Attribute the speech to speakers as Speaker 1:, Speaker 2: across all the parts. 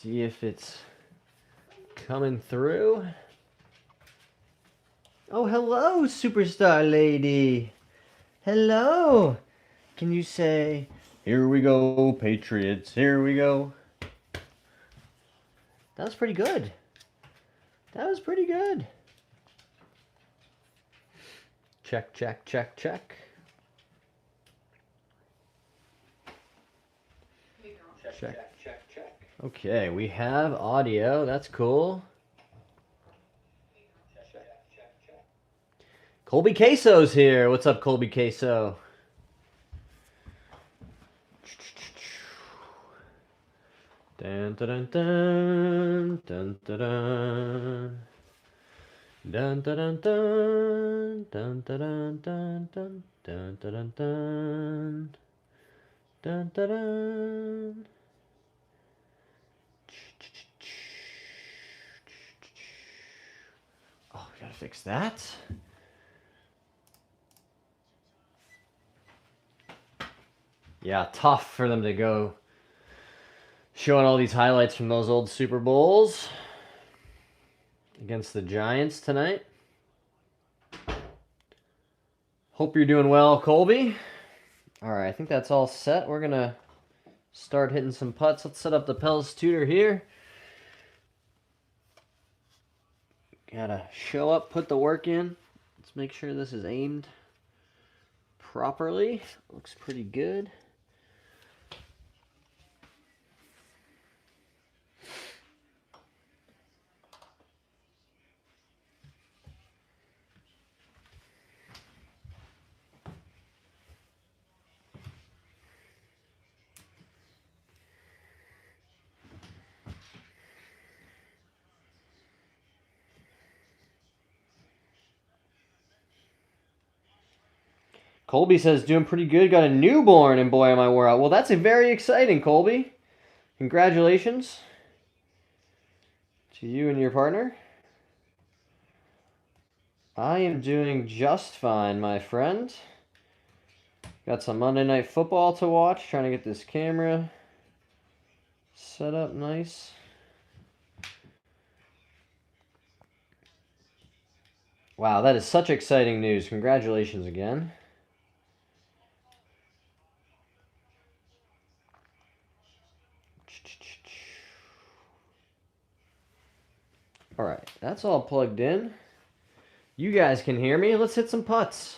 Speaker 1: See if it's coming through. Oh, hello, superstar lady. Hello. Can you say, "Here we go, Patriots, here we go"? That was pretty good. That was pretty good. Check, check, check, check. Check, check, check. Okay, we have audio. That's cool. Colby Queso's here. What's up, Colby Queso? Dun dun dun dun dun dun. Dun dun dun dun dun dun dun dun dun dun dun dun dun dun. Oh, we gotta fix that. Yeah, tough for them to go showing all these highlights from those old Super Bowls against the Giants tonight. Hope you're doing well, Colby. All right, I think that's all set. We're going to start hitting some putts. Let's set up the Pels tutor here. Gotta show up, put the work in. Let's make sure this is aimed properly. Looks pretty good. Colby says, doing pretty good. Got a newborn, and boy, am I wore out. Well, that's very exciting, Colby. Congratulations to you and your partner. I am doing just fine, my friend. Got some Monday Night Football to watch. Trying to get this camera set up nice. Wow, that is such exciting news. Congratulations again. All right, that's all plugged in. You guys can hear me. Let's hit some putts.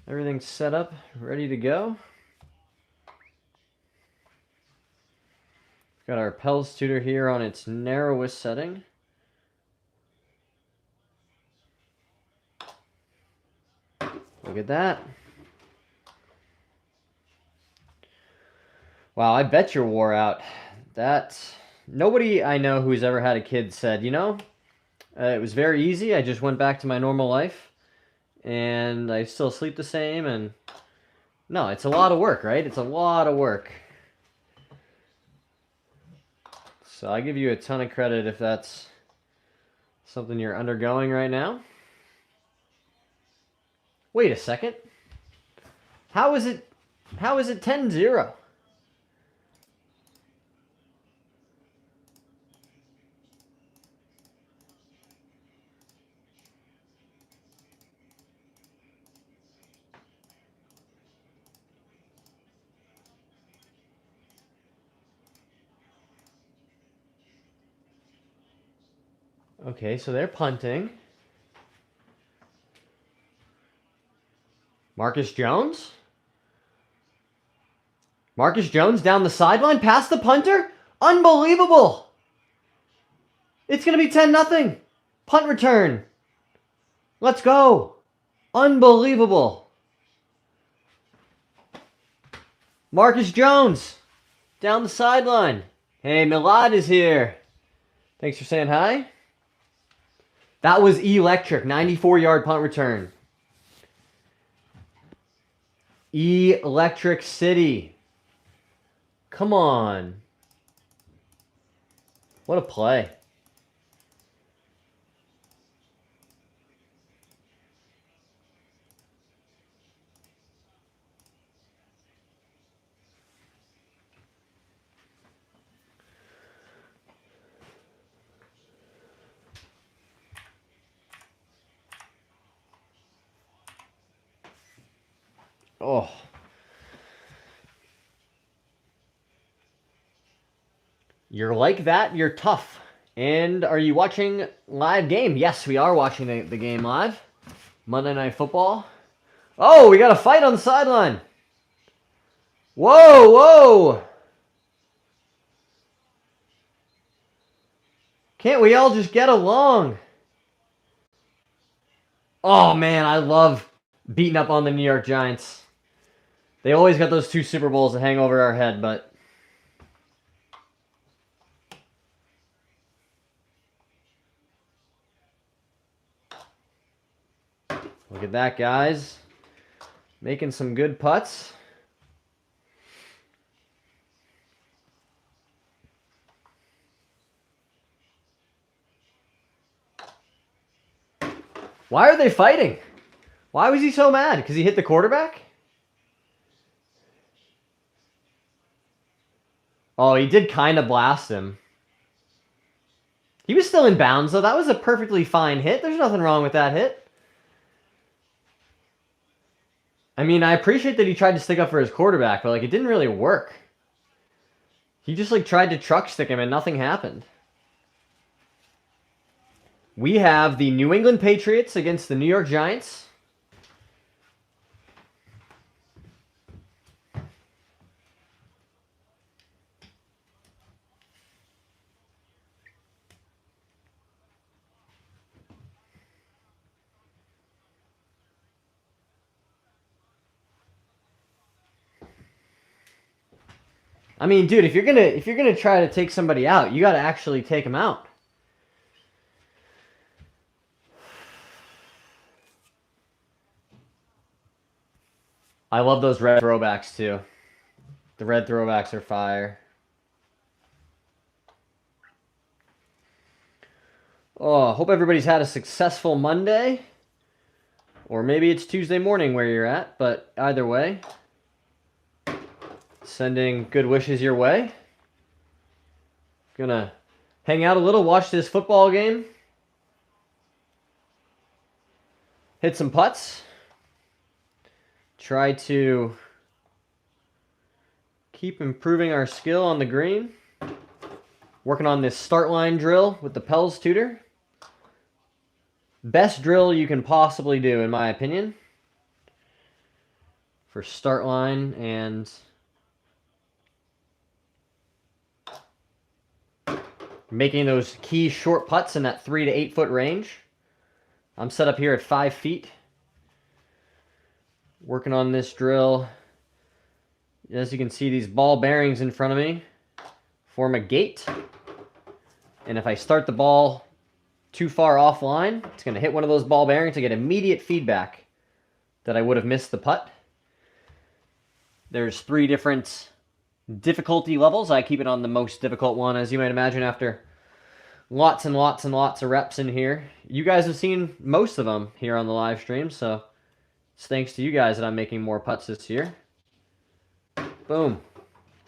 Speaker 1: Everything's set up, ready to go. Got our Pels tutor here on its narrowest setting. Look at that. Wow, I bet you're wore out. Nobody I know who's ever had a kid said, it was very easy. I just went back to my normal life, and I still sleep the same. And no, it's a lot of work, right? It's a lot of work. So I give you a ton of credit if that's something you're undergoing right now. Wait a second. How is it 10-0? Okay, so they're punting. Marcus Jones? Marcus Jones down the sideline past the punter? Unbelievable! It's going to be 10-0. Punt return. Let's go. Unbelievable. Marcus Jones down the sideline. Hey, Milad is here. Thanks for saying hi. That was electric. 94-yard punt return. Electric City. Come on. What a play. Oh. You're like that, you're tough. And are you watching live game? Yes, we are watching the game live. Monday Night Football. Oh, we got a fight on the sideline. Whoa, whoa. Can't we all just get along? Oh, man, I love beating up on the New York Giants. They always got those 2 Super Bowls to hang over our head, but... Look at that, guys. Making some good putts. Why are they fighting? Why was he so mad? Because he hit the quarterback? Oh, he did kind of blast him. He was still in bounds, though. That was a perfectly fine hit. There's nothing wrong with that hit. I mean, I appreciate that he tried to stick up for his quarterback, but, like, it didn't really work. He just, like, tried to truck stick him, and nothing happened. We have the New England Patriots against the New York Giants. I mean, dude, if you're gonna try to take somebody out, you gotta actually take them out. I love those red throwbacks too. The red throwbacks are fire. Oh, hope everybody's had a successful Monday. Or maybe it's Tuesday morning where you're at, but either way, sending good wishes your way. Gonna hang out a little, watch this football game. Hit some putts. Try to keep improving our skill on the green. Working on this start line drill with the Pels tutor. Best drill you can possibly do, in my opinion, for start line and making those key short putts in that 3 to 8 foot range. I'm set up here at 5 feet. Working on this drill. As you can see, these ball bearings in front of me form a gate. And if I start the ball too far offline, it's going to hit one of those ball bearings to get immediate feedback that I would have missed the putt. There's 3 different difficulty levels. I keep it on the most difficult one, as you might imagine, after lots and lots and lots of reps in here. You guys have seen most of them here on the live stream, so it's thanks to you guys that I'm making more putts this year. Boom.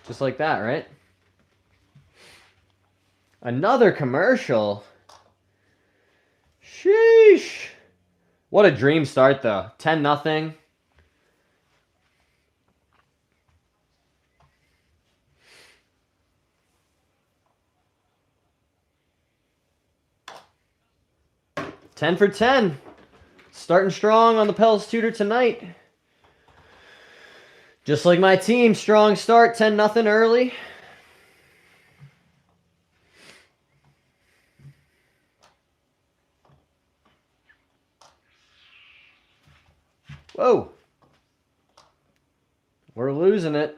Speaker 1: Just like that, right? Another commercial. Sheesh. What a dream start, though. 10-0. Ten for 10. Starting strong on the Pels tutor tonight. Just like my team, strong start, 10-0 early. Whoa. We're losing it.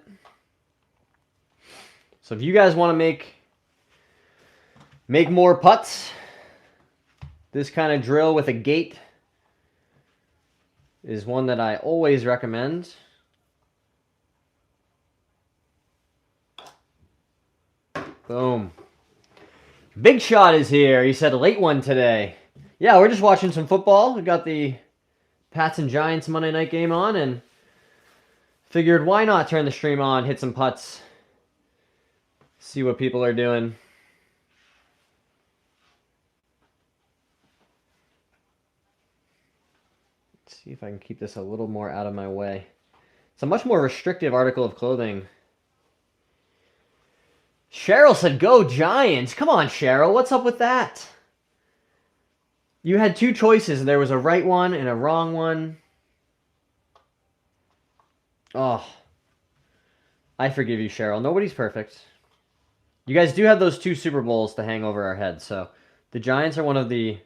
Speaker 1: So if you guys want to make more putts, this kind of drill with a gate is one that I always recommend. Boom. Big Shot is here. He said a late one today. Yeah, we're just watching some football. We got the Pats and Giants Monday night game on and figured why not turn the stream on, hit some putts, see what people are doing. Let's see if I can keep this a little more out of my way. It's a much more restrictive article of clothing. Cheryl said, go Giants. Come on, Cheryl. What's up with that? You had two choices, and there was a right one and a wrong one. Oh. I forgive you, Cheryl. Nobody's perfect. You guys do have those two Super Bowls to hang over our heads, so the Giants are one of the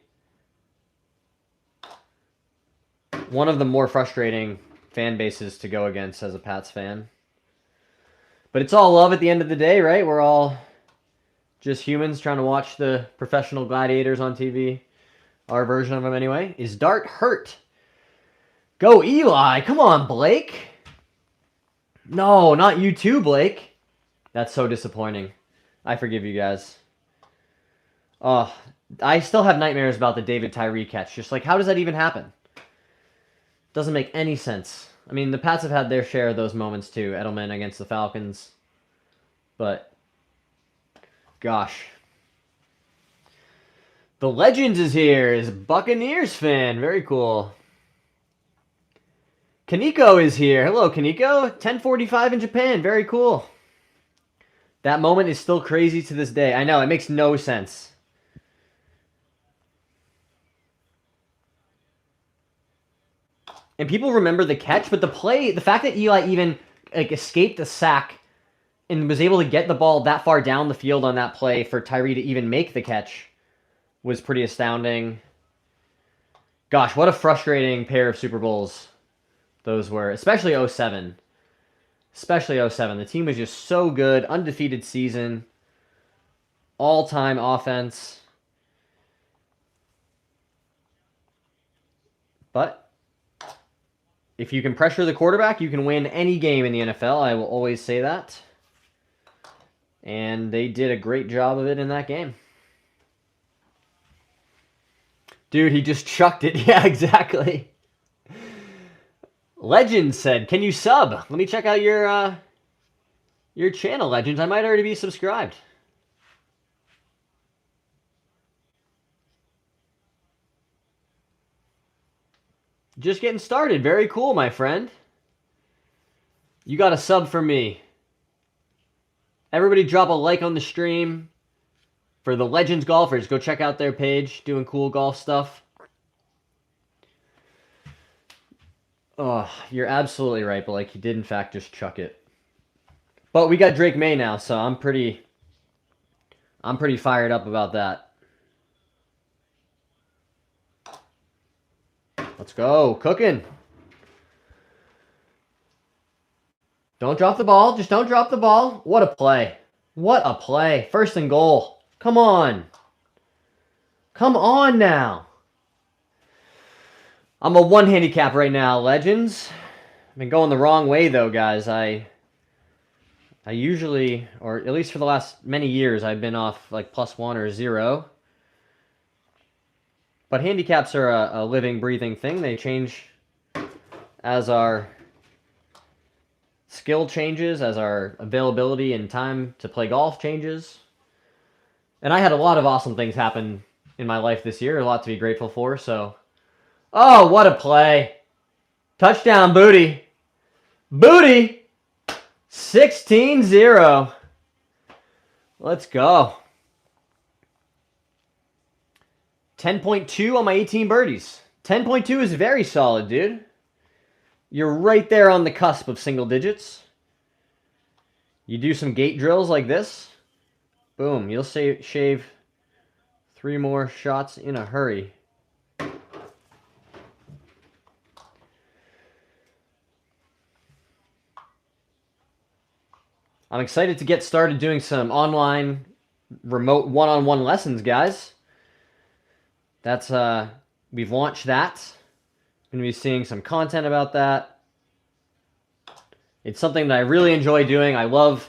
Speaker 1: more frustrating fan bases to go against as a Pats fan. But it's all love at the end of the day, right? We're all just humans trying to watch the professional gladiators on TV. Our version of them, anyway. Is Dart hurt? Go Eli! Come on, Blake! No, not you too, Blake. That's so disappointing. I forgive you guys. Oh, I still have nightmares about the David Tyree catch. Just like, how does that even happen? Doesn't make any sense. I mean, the Pats have had their share of those moments too. Edelman against the Falcons. But, gosh. The Legends is here. Is a Buccaneers fan. Very cool. Kaneko is here. Hello, Kaneko. 10:45 in Japan. Very cool. That moment is still crazy to this day. I know, it makes no sense. And people remember the catch, but the play, the fact that Eli even escaped the sack and was able to get the ball that far down the field on that play for Tyree to even make the catch was pretty astounding. Gosh, what a frustrating pair of Super Bowls those were, especially 07. Especially 07. The team was just so good. Undefeated season. All-time offense. But if you can pressure the quarterback, you can win any game in the NFL. I will always say that. And they did a great job of it in that game. Dude, he just chucked it. Yeah, exactly. Legends said, can you sub? Let me check out your channel, Legends. I might already be subscribed. Just getting started. Very cool, my friend. You got a sub for me. Everybody drop a like on the stream for the Legends golfers. Go check out their page, doing cool golf stuff. Oh, you're absolutely right, but like he did in fact just chuck it. But we got Drake May now, so I'm pretty fired up about that. Let's go, cooking. Don't drop the ball. Just don't drop the ball. What a play. What a play. First and goal. Come on. Come on now. I'm a 1 handicap right now, Legends. I've been going the wrong way, though, guys. I usually, or at least for the last many years, I've been off like +1 or 0. But handicaps are a living, breathing thing. They change as our skill changes, as our availability and time to play golf changes. And I had a lot of awesome things happen in my life this year, a lot to be grateful for, so. Oh, what a play. Touchdown, Booty. Booty! 16-0. Let's go. 10.2 on my 18 birdies. 10.2 is very solid, dude. You're right there on the cusp of single digits. You do some gate drills like this. Boom, you'll shave 3 more shots in a hurry. I'm excited to get started doing some online remote one-on-one lessons, guys. That's we've launched that. Going to be seeing some content about that. It's something that I really enjoy doing. I love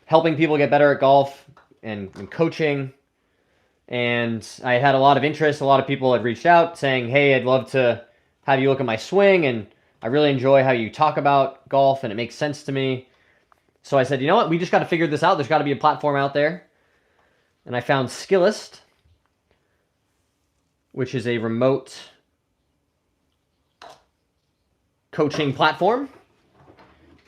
Speaker 1: helping people get better at golf and coaching. And I had a lot of interest. A lot of people had reached out saying, hey, I'd love to have you look at my swing. And I really enjoy how you talk about golf and it makes sense to me. So I said, you know what? We just got to figure this out. There's got to be a platform out there. And I found Skillist, which is a remote coaching platform.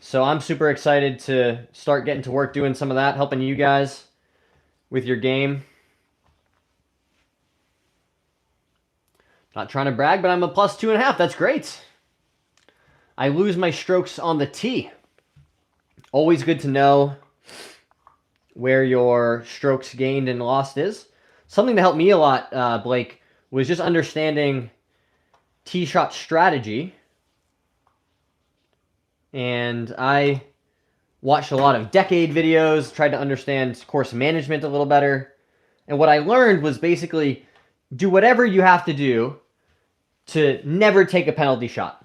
Speaker 1: So I'm super excited to start getting to work doing some of that, helping you guys with your game. Not trying to brag, but I'm a plus 2.5. That's great. I lose my strokes on the tee. Always good to know where your strokes gained and lost is. Something that helped me a lot, Blake, was just understanding tee shot strategy. And I watched a lot of decade videos, tried to understand course management a little better. And what I learned was basically do whatever you have to do to never take a penalty shot.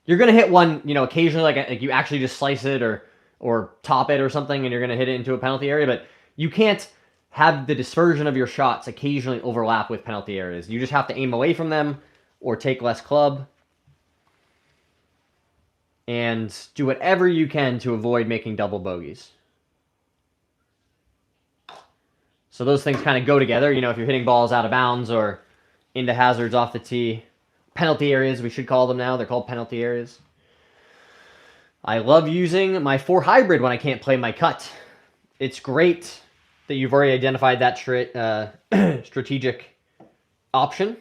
Speaker 1: You're going to hit one, occasionally, like you actually just slice it or top it or something, and you're going to hit it into a penalty area, but you can't have the dispersion of your shots occasionally overlap with penalty areas. You just have to aim away from them or take less club and do whatever you can to avoid making double bogeys. So those things kind of go together. If you're hitting balls out of bounds or into hazards off the tee, penalty areas, we should call them now. They're called penalty areas. I love using my 4 hybrid when I can't play my cut. It's great that you've already identified that strategic option.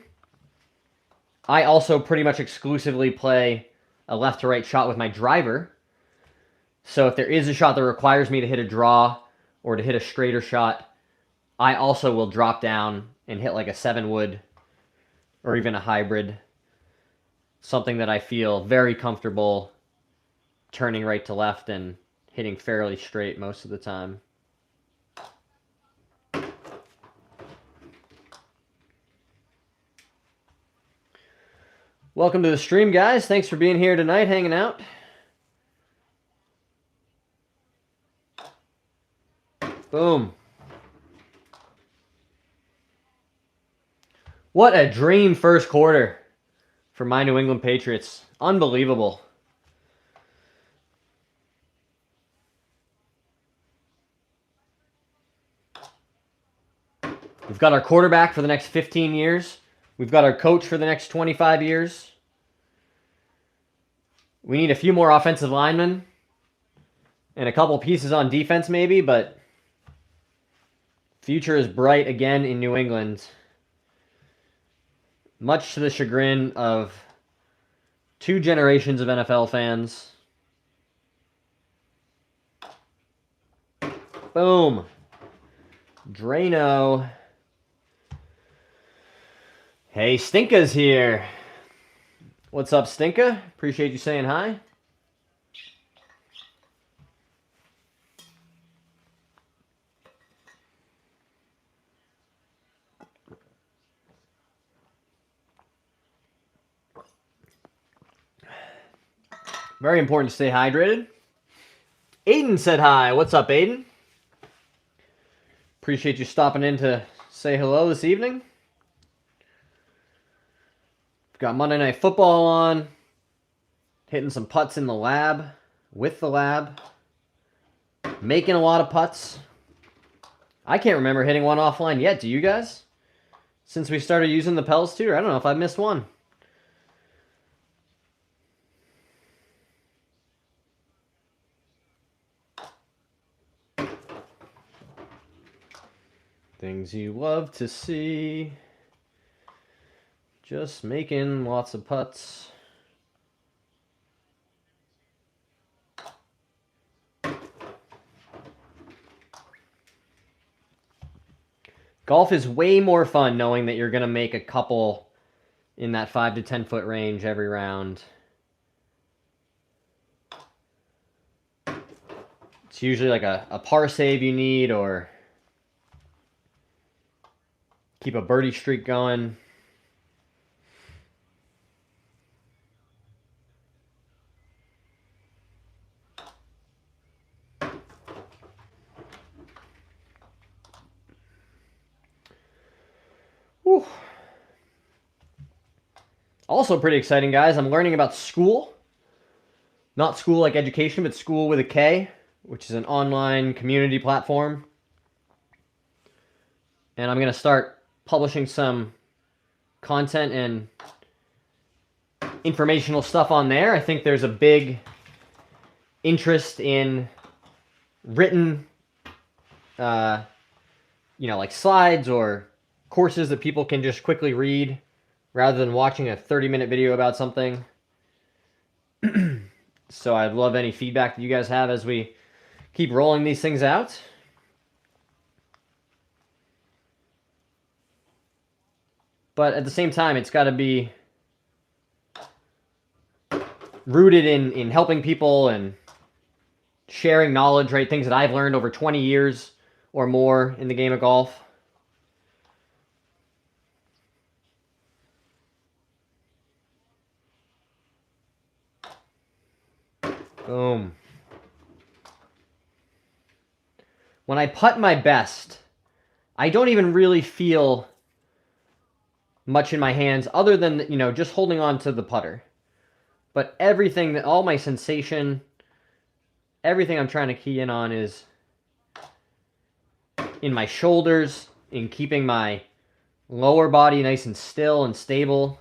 Speaker 1: I also pretty much exclusively play a left to right shot with my driver. So if there is a shot that requires me to hit a draw or to hit a straighter shot, I also will drop down and hit like a 7-wood or even a hybrid. Something that I feel very comfortable turning right to left and hitting fairly straight most of the time. Welcome to the stream, guys. Thanks for being here tonight, hanging out. Boom. What a dream first quarter for my New England Patriots. Unbelievable. We've got our quarterback for the next 15 years. We've got our coach for the next 25 years. We need a few more offensive linemen and a couple pieces on defense maybe, but future is bright again in New England. Much to the chagrin of 2 generations of NFL fans. Boom. Drano. Hey, Stinka's here. What's up, Stinka? Appreciate you saying hi. Very important to stay hydrated. Aiden said hi. What's up, Aiden? Appreciate you stopping in to say hello this evening. Got Monday Night Football on. Hitting some putts in the lab. With the lab. Making a lot of putts. I can't remember hitting one offline yet. Do you guys? Since we started using the Pels tutor, I don't know if I missed one. Things you love to see. Just making lots of putts. Golf is way more fun knowing that you're going to make a couple in that 5 to 10 foot range every round. It's usually like a par save you need, or keep a birdie streak going. Whew. Also pretty exciting, guys. I'm learning about SKOOL. Not school like education, but SKOOL with a K, which is an online community platform. And I'm going to start publishing some content and informational stuff on there. I think there's a big interest in written, like slides or courses that people can just quickly read rather than watching a 30-minute video about something. So I'd love any feedback that you guys have as we keep rolling these things out. But at the same time, it's got to be rooted in helping people and sharing knowledge, right? Things that I've learned over 20 years or more in the game of golf. Boom. When I putt my best, I don't even really feel much in my hands other than, just holding on to the putter. But everything, all my sensation, everything I'm trying to key in on is in my shoulders, in keeping my lower body nice and still and stable.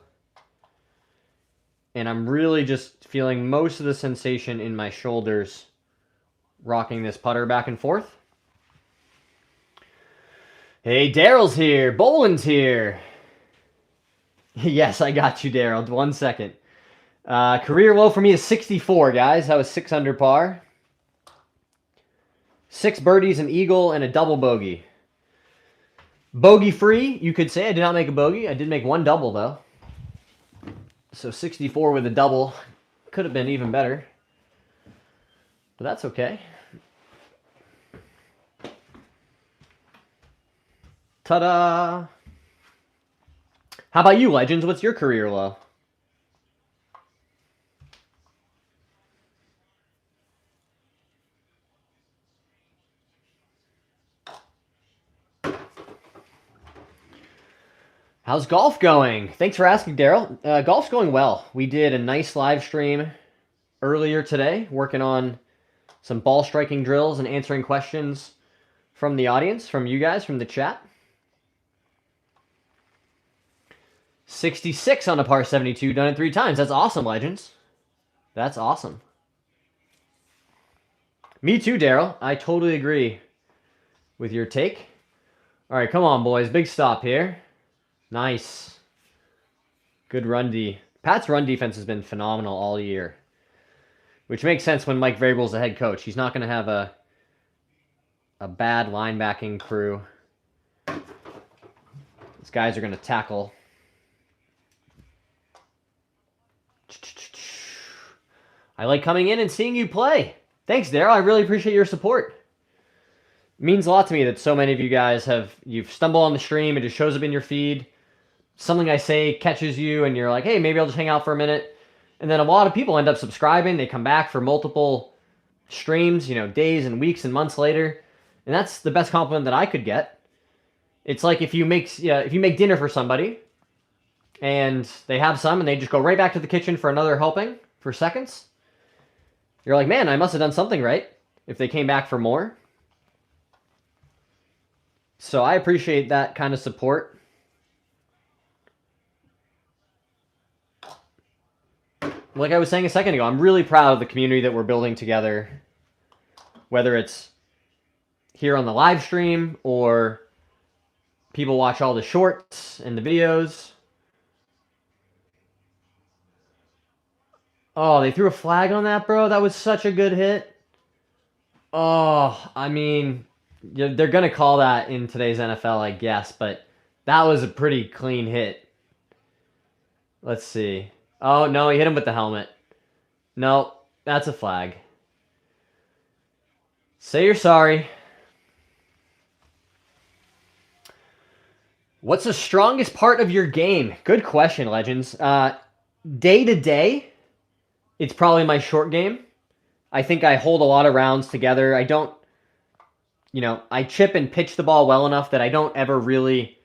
Speaker 1: And I'm really just feeling most of the sensation in my shoulders rocking this putter back and forth. Hey, Daryl's here. Boland's here. Yes, I got you, Daryl. 1 second. Career low for me is 64, guys. That was 6 under par. 6 birdies, an eagle, and a double bogey. Bogey free, you could say. I did not make a bogey. I did make 1 double, though. So 64 with a double. Could have been even better. But that's okay. Ta-da! How about you, Legends? What's your career low? How's golf going? Thanks for asking, Daryl. Golf's going well. We did a nice live stream earlier today, working on some ball striking drills and answering questions from the audience, from you guys, from the chat. 66 on a par 72, done it 3 times. That's awesome, Legends. That's awesome. Me too, Daryl. I totally agree with your take. All right, come on, boys. Big stop here. Nice. Good run D. Pat's run defense has been phenomenal all year, which makes sense when Mike Vrabel's the head coach. He's not going to have a bad linebacking crew. These guys are going to tackle. I like coming in and seeing you play. Thanks, Daryl. I really appreciate your support. It means a lot to me that so many of you guys you've stumbled on the stream. It just shows up in your feed. Something I say catches you, and you're like, hey, maybe I'll just hang out for a minute. And then a lot of people end up subscribing. They come back for multiple streams, days and weeks and months later. And that's the best compliment that I could get. It's like if you make dinner for somebody, and they have some, and they just go right back to the kitchen for another helping for seconds. You're like, man, I must have done something right if they came back for more. So I appreciate that kind of support. Like I was saying a second ago, I'm really proud of the community that we're building together, whether it's here on the live stream or people watch all the shorts and the videos. Oh, they threw a flag on that, bro? That was such a good hit. Oh, I mean, they're going to call that in today's NFL, I guess, but that was a pretty clean hit. Let's see. Oh, no, he hit him with the helmet. No, that's a flag. Say you're sorry. What's the strongest part of your game? Good question, Legends. Day to day, it's probably my short game. I think I hold a lot of rounds together. I don't, I chip and pitch the ball well enough that I don't ever really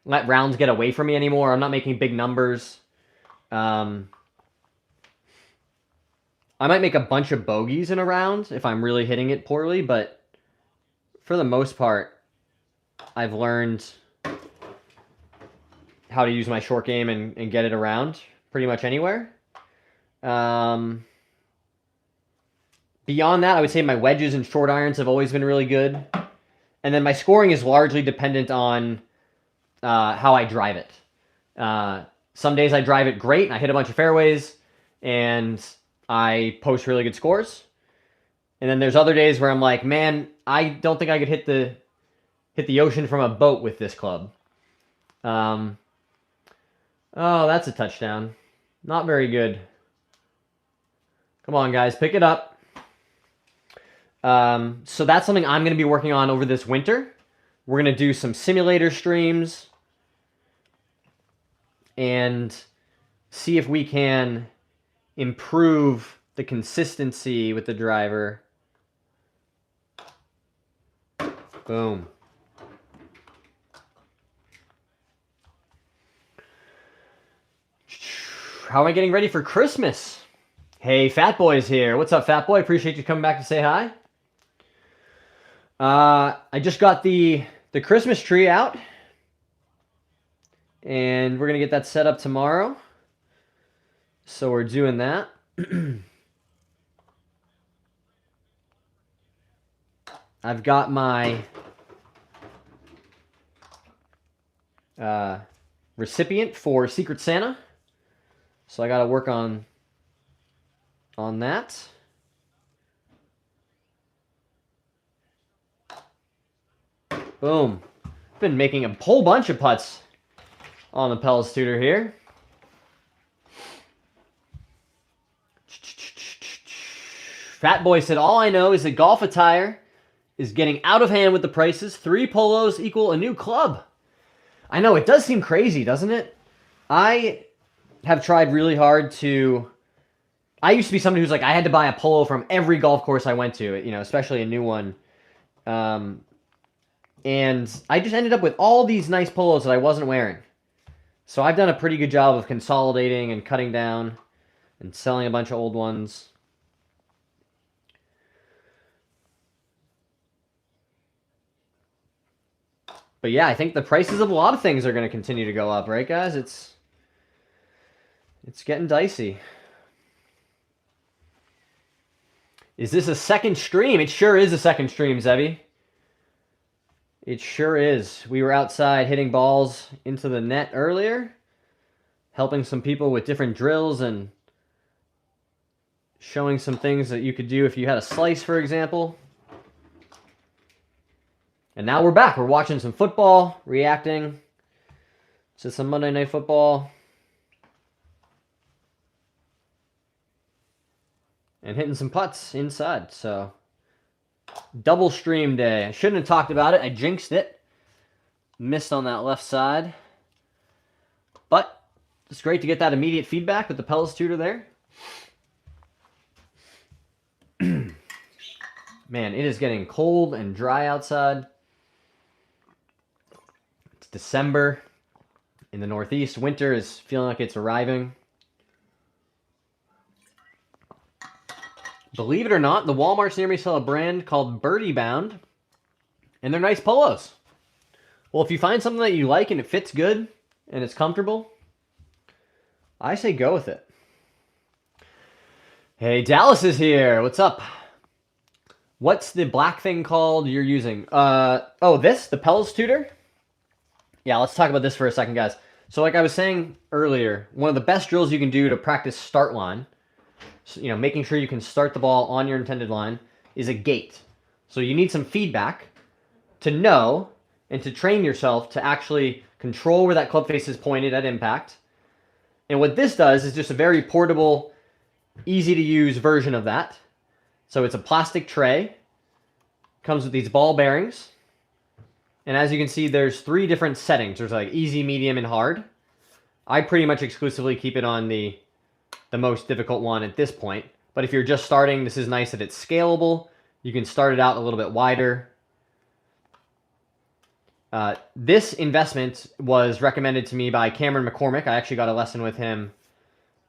Speaker 1: let rounds get away from me anymore. I'm not making big numbers. I might make a bunch of bogeys in a round if I'm really hitting it poorly, but for the most part, I've learned how to use my short game and get it around pretty much anywhere. Beyond that, I would say my wedges and short irons have always been really good. And then my scoring is largely dependent on how I drive it. Some days I drive it great and I hit a bunch of fairways and I post really good scores. And then there's other days where I'm like, man, I don't think I could hit the ocean from a boat with this club. Oh, that's a touchdown. Not very good. Come on, guys, pick it up. So that's something I'm going to be working on over this winter. We're going to do some simulator streams and see if we can improve the consistency with the driver. Boom. How am I getting ready for Christmas? Hey, Fat Boy's here. What's up, Fat Boy? Appreciate you coming back to say hi. I just got the Christmas tree out, and we're going to get that set up tomorrow. So we're doing that. I've got my recipient for Secret Santa. So I got to work on that. Boom. Been making a whole bunch of putts on the Pels Tutor here. Fat Boy said, all I know is that golf attire is getting out of hand with the prices. 3 polos equal a new club. I know, it does seem crazy, doesn't it? I have tried really hard to... I used to be somebody who's like, I had to buy a polo from every golf course I went to, you know, especially a new one. And I just ended up with all these nice polos that I wasn't wearing. So I've done a pretty good job of consolidating and cutting down and selling a bunch of old ones. But yeah, I think the prices of a lot of things are going to continue to go up, right, guys? It's getting dicey. Is this a second stream? It sure is a second stream, Zebby. It sure is. We were outside hitting balls into the net earlier, helping some people with different drills and showing some things that you could do if you had a slice, for example. And now we're back. We're watching some football, reacting to some Monday Night Football. And hitting some putts inside, so double stream day. I shouldn't have talked about it. I jinxed it. Missed on that left side. But it's great to get that immediate feedback with the Pels Tutor there. Man, it is getting cold and dry outside. It's December in the Northeast. Winter is feeling like it's arriving. Believe it or not, the Walmarts near me sell a brand called Birdie Bound, and they're nice polos. Well, if you find something that you like and it fits good and it's comfortable, I say go with it. Hey, Dallas is here. What's up? What's the black thing called you're using? The Pels Tutor? Yeah, let's talk about this for a second, guys. So like I was saying earlier, one of the best drills you can do to practice start line, you know, making sure you can start the ball on your intended line, is a gate. So you need some feedback to know and to train yourself to actually control where that club face is pointed at impact. And what this does is just a very portable, easy to use version of that. So it's a plastic tray, comes with these ball bearings. And as you can see, there's 3 different settings. There's like easy, medium, and hard. I pretty much exclusively keep it on the most difficult one at this point. But if you're just starting, this is nice that it's scalable. You can start it out a little bit wider. This investment was recommended to me by Cameron McCormick. I actually got a lesson with him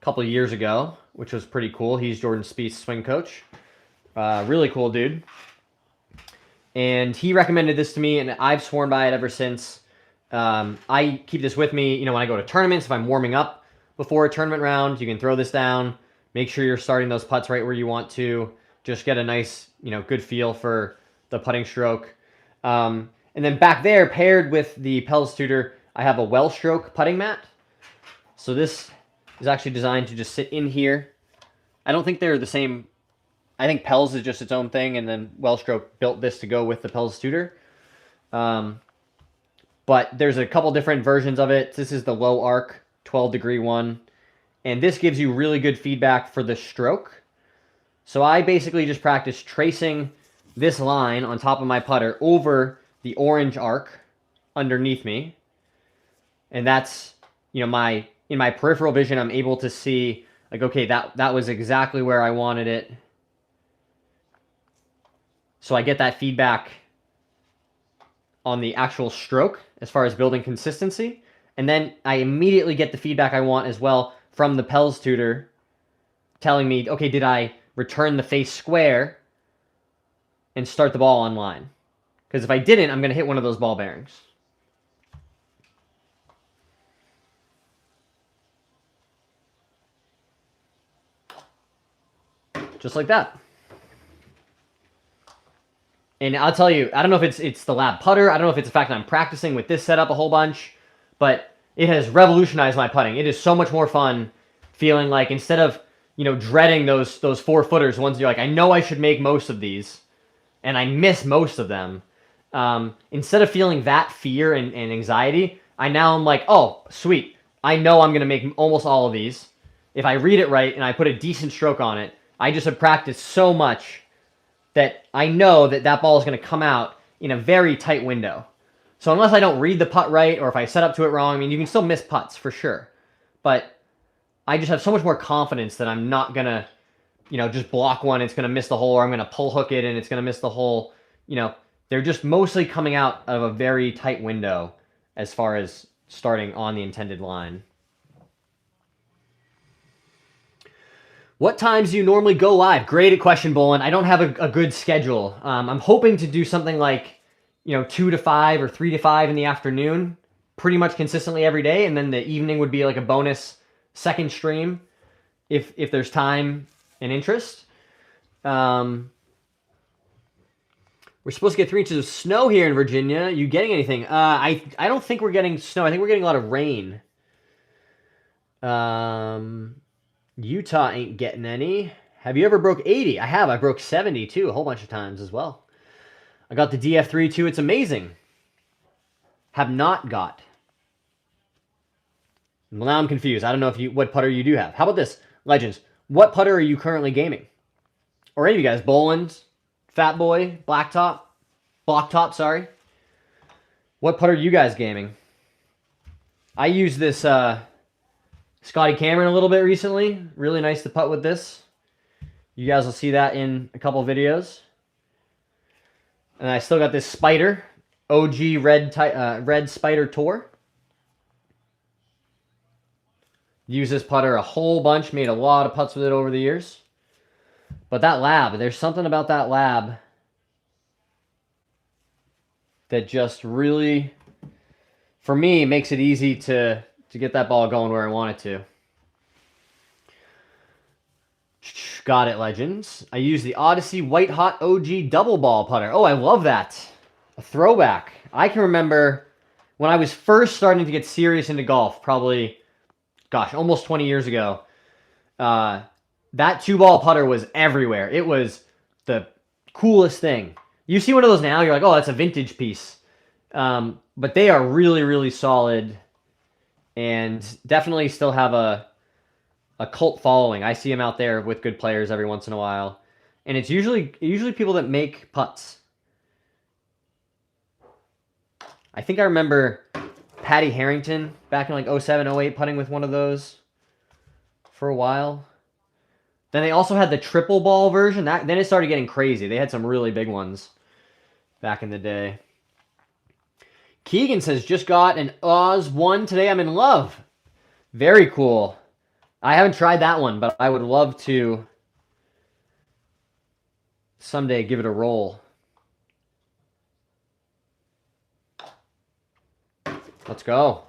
Speaker 1: a couple of years ago, which was pretty cool. He's Jordan Spieth's swing coach. Really cool dude. And he recommended this to me, and I've sworn by it ever since. I keep this with me, you know, when I go to tournaments, if I'm warming up before a tournament round, you can throw this down. Make sure you're starting those putts right where you want to. just get a nice, good feel for the putting stroke. And then back there, paired with the Pels Tutor, I have a well stroke putting mat. So this is actually designed to just sit in here. I don't think they're the same. I think Pels is just its own thing, and then Wellstroke built this to go with the Pels Tutor. But there's a couple different versions of it. This is the low arc 12-degree one, and this gives you really good feedback for the stroke. So I basically just practice tracing this line on top of my putter over the orange arc underneath me, and that's, in my peripheral vision, I'm able to see, like, okay, that was exactly where I wanted it. So I get that feedback on the actual stroke as far as building consistency. And then I immediately get the feedback I want as well from the Pels Tutor telling me, okay, did I return the face square and start the ball on line? Because if I didn't, I'm going to hit one of those ball bearings. Just like that. And I'll tell you, I don't know if it's the lab putter. I don't know if it's the fact that I'm practicing with this setup a whole bunch, but it has revolutionized my putting. It is so much more fun feeling like, instead of, dreading those 4-footers, ones you're like, I know I should make most of these, and I miss most of them. Instead of feeling that fear and anxiety, I now am like, oh, sweet. I know I'm going to make almost all of these. If I read it right and I put a decent stroke on it, I just have practiced so much that I know that ball is going to come out in a very tight window. So unless I don't read the putt right, or if I set up to it wrong, I mean, you can still miss putts for sure. But I just have so much more confidence that I'm not going to, just block one, it's going to miss the hole, or I'm going to pull hook it and it's going to miss the hole. They're just mostly coming out of a very tight window as far as starting on the intended line. What times do you normally go live? Great question, Bolin. I don't have a good schedule. I'm hoping to do something like, 2 to 5 or 3 to 5 in the afternoon, pretty much consistently every day. And then the evening would be like a bonus second stream if there's time and interest. We're supposed to get 3 inches of snow here in Virginia. You getting anything? I don't think we're getting snow. I think we're getting a lot of rain. Utah ain't getting any. Have you ever broke 80? I have. I broke 70 too, a whole bunch of times as well. I got the DF3 too. It's amazing. Have not got. Well, now I'm confused. I don't know what putter you do have. How about this? Legends, what putter are you currently gaming? Or any of you guys? Boland's, Fat Boy, Blacktop, sorry. What putter are you guys gaming? I use this Scotty Cameron a little bit recently. Really nice to putt with this. You guys will see that in a couple videos. And I still got this Spider, OG Red Spider Tour. Use this putter a whole bunch. Made a lot of putts with it over the years. But that lab, there's something about that lab that just really, for me, makes it easy to get that ball going where I want it to. Got it, Legends. I use the Odyssey White Hot OG double ball putter. Oh, I love that. A throwback. I can remember when I was first starting to get serious into golf, probably, gosh, almost 20 years ago. That 2-ball putter was everywhere. It was the coolest thing. You see one of those now, you're like, oh, that's a vintage piece. But they are really, really solid and definitely still have a cult following. I see them out there with good players every once in a while. And it's usually people that make putts. I think I remember Patty Harrington back in like 07, 08 putting with one of those for a while. Then they also had the triple ball version. Then it started getting crazy. They had some really big ones back in the day. Keegan says, just got an Oz 1 today. I'm in love. Very cool. I haven't tried that one, but I would love to someday give it a roll. Let's go.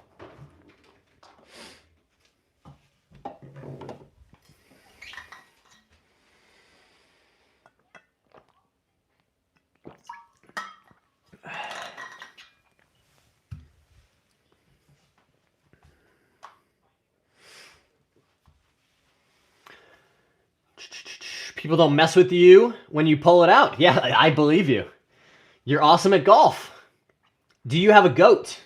Speaker 1: People don't mess with you when you pull it out. Yeah, I believe you. You're awesome at golf. Do you have a goat?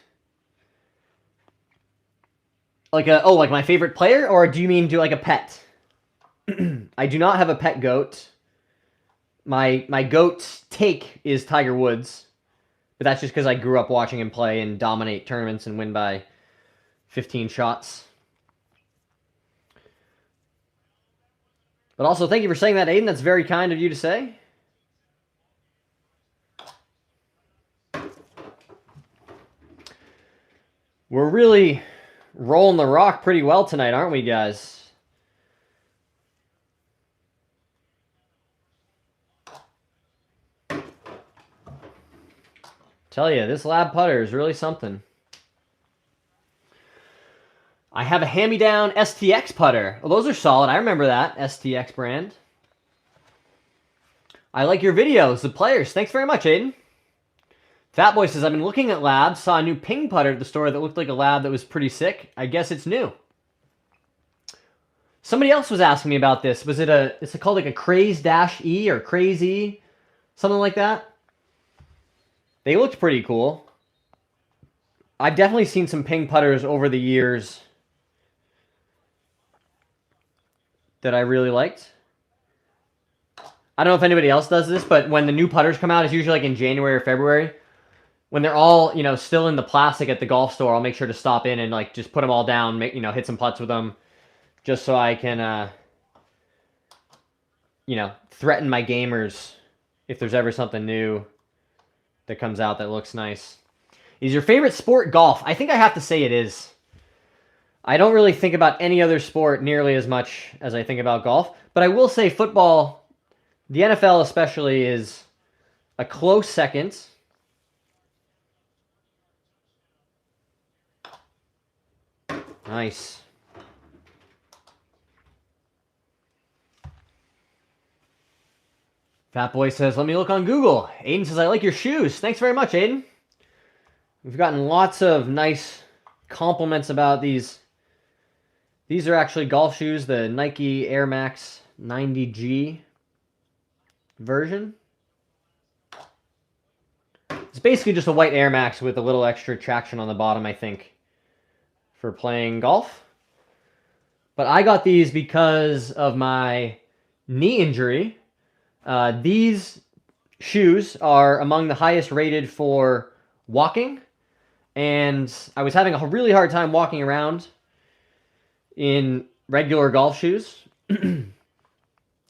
Speaker 1: Like my favorite player, or do you mean like a pet? I do not have a pet goat. My goat's take is Tiger Woods, but that's just because I grew up watching him play and dominate tournaments and win by 15 shots. But also, thank you for saying that, Aiden. That's very kind of you to say. We're really rolling the rock pretty well tonight, aren't we, guys? Tell you, this lab putter is really something. I have a hand-me-down STX putter. Well, those are solid. I remember that STX brand. I like your videos, the players. Thanks very much, Aiden. Fatboy says, I've been looking at labs, saw a new ping putter at the store that looked like a lab that was pretty sick. I guess it's new. Somebody else was asking me about this. Was it is it called like a Craze-E or Crazy? Something like that? They looked pretty cool. I've definitely seen some ping putters over the years that I really liked. I don't know if anybody else does this, but when the new putters come out, it's usually like in January or February. When they're all, still in the plastic at the golf store, I'll make sure to stop in and like just put them all down, hit some putts with them, just so I can, threaten my gamers if there's ever something new that comes out that looks nice. Is your favorite sport golf? I think I have to say it is. I don't really think about any other sport nearly as much as I think about golf, but I will say football, the NFL especially, is a close second. Nice. Fatboy says, let me look on Google. Aiden says, I like your shoes. Thanks very much, Aiden. We've gotten lots of nice compliments about these. These are actually golf shoes, the Nike Air Max 90G version. It's basically just a white Air Max with a little extra traction on the bottom, I think, for playing golf. But I got these because of my knee injury. These shoes are among the highest rated for walking, and I was having a really hard time walking around in regular golf shoes.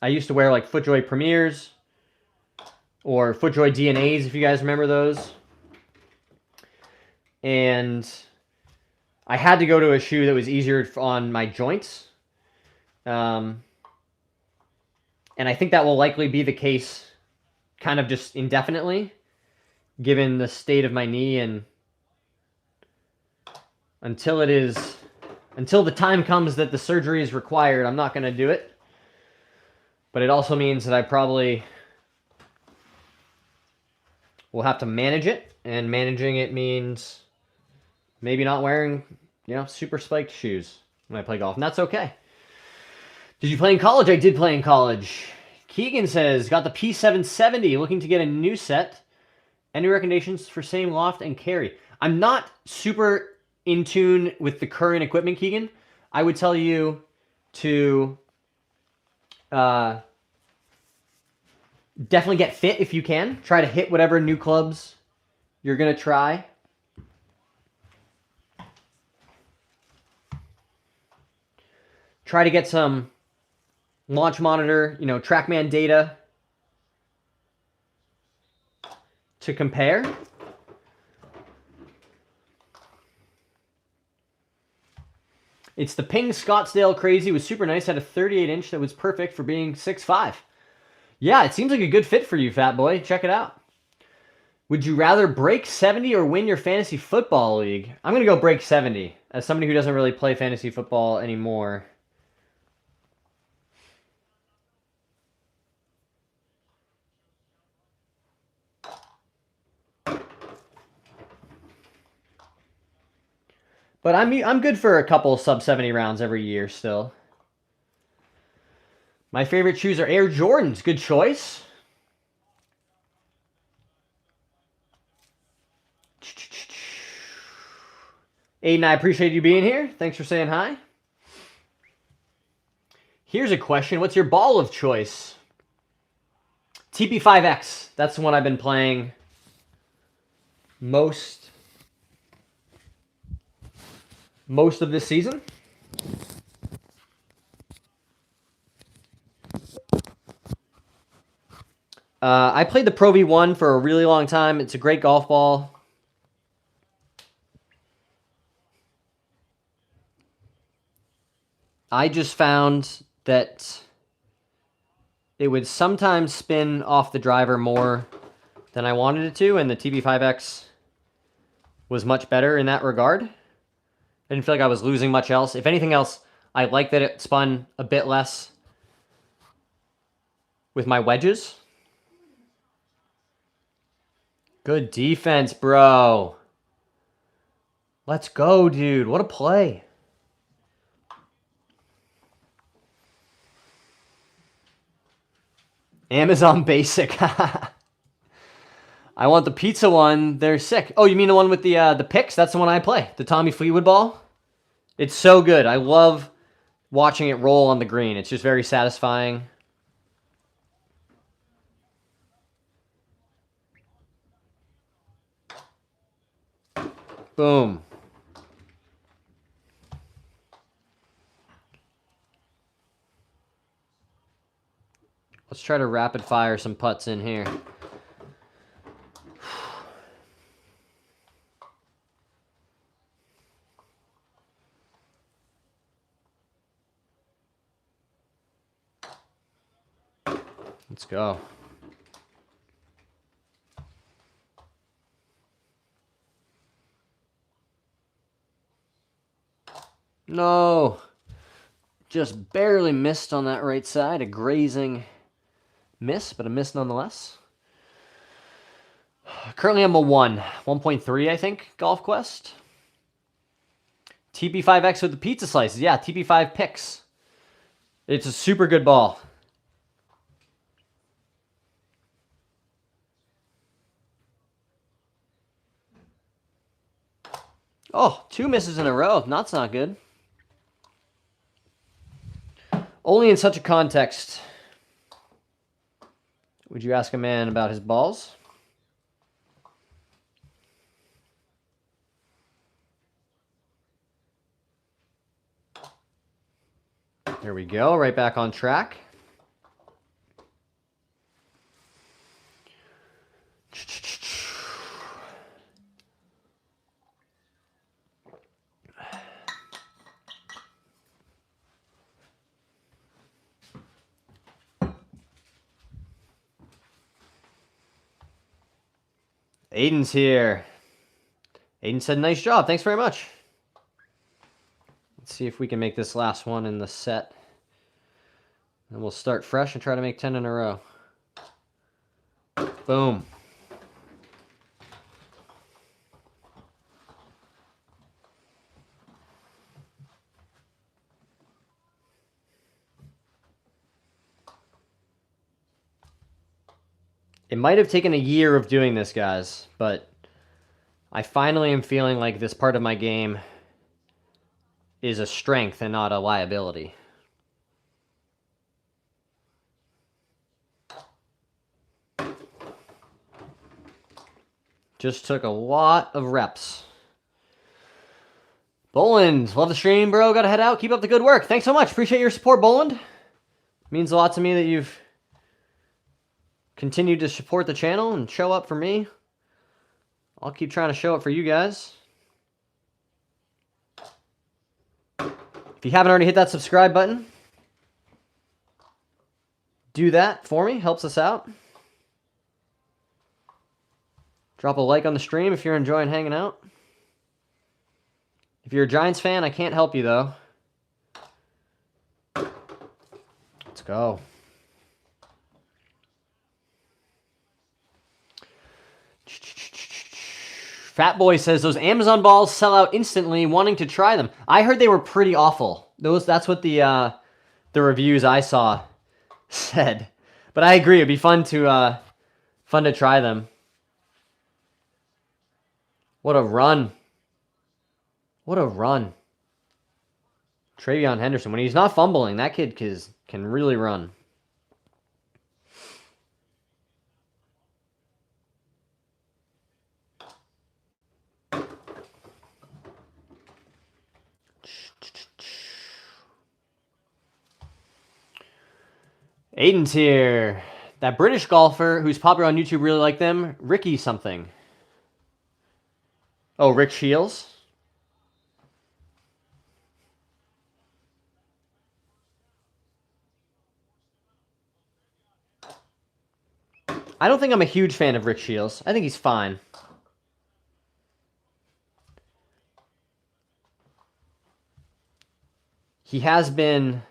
Speaker 1: I used to wear like FootJoy Premiers or FootJoy DNAs, if you guys remember those. And I had to go to a shoe that was easier on my joints. And I think that will likely be the case kind of just indefinitely, given the state of my knee, and until the time comes that the surgery is required, I'm not going to do it. But it also means that I probably will have to manage it, and managing it means maybe not wearing, super spiked shoes when I play golf, and that's okay. Did you play in college? I did play in college. Keegan says, got the P770, looking to get a new set. Any recommendations for same loft and carry? I'm not super in tune with the current equipment, Keegan. I would tell you to definitely get fit if you can. Try to hit whatever new clubs you're going to try. Try to get some launch monitor, TrackMan data to compare. It's the Ping Scottsdale Crazy. It was super nice. Had a 38-inch that was perfect for being 6'5". Yeah, it seems like a good fit for you, fat boy. Check it out. Would you rather break 70 or win your fantasy football league? I'm going to go break 70. As somebody who doesn't really play fantasy football anymore, but I'm good for a couple sub 70 rounds every year still. My favorite shoes are Air Jordans. Good choice. Aiden, I appreciate you being here. Thanks for saying hi. Here's a question. What's your ball of choice? TP5X. That's the one I've been playing most of this season. I played the Pro V1 for a really long time. It's a great golf ball. I just found that it would sometimes spin off the driver more than I wanted it to, and the TP5X was much better in that regard. I didn't feel like I was losing much else. If anything else, I like that it spun a bit less with my wedges. Good defense, bro. Let's go, dude. What a play. Amazon Basic. I want the pizza one. They're sick. Oh, you mean the one with the picks? That's the one I play. The Tommy Fleetwood ball. It's so good. I love watching it roll on the green. It's just very satisfying. Boom. Let's try to rapid fire some putts in here. Let's go. No. Just barely missed on that right side. A grazing miss, but a miss nonetheless. Currently I'm a 1.3, I think, Golf Quest. TP5X with the pizza slices. Yeah, TP5 picks. It's a super good ball. Oh, 2 misses in a row. That's not good. Only in such a context would you ask a man about his balls. There we go, right back on track. Aiden's here. Aiden said, nice job. Thanks very much. Let's see if we can make this last one in the set. And we'll start fresh and try to make 10 in a row. Boom. It might have taken a year of doing this, guys, but I finally am feeling like this part of my game is a strength and not a liability. Just took a lot of reps. Boland, love the stream, bro. Gotta head out. Keep up the good work. Thanks so much. Appreciate your support, Boland. Means a lot to me that you've continued to support the channel and show up for me. I'll keep trying to show up for you guys. If you haven't already hit that subscribe button, do that for me. Helps us out. Drop a like on the stream if you're enjoying hanging out. If you're a Giants fan, I can't help you, though. Let's go. Fat Boy says, those Amazon balls sell out instantly, wanting to try them. I heard they were pretty awful. That's what the reviews I saw said. But I agree. It'd be fun to try them. What a run. What a run. Travion Henderson. When he's not fumbling, that kid can really run. Aiden's here. That British golfer who's popular on YouTube, really like them. Ricky something. Oh, Rick Shields. I don't think I'm a huge fan of Rick Shields. I think he's fine. He has been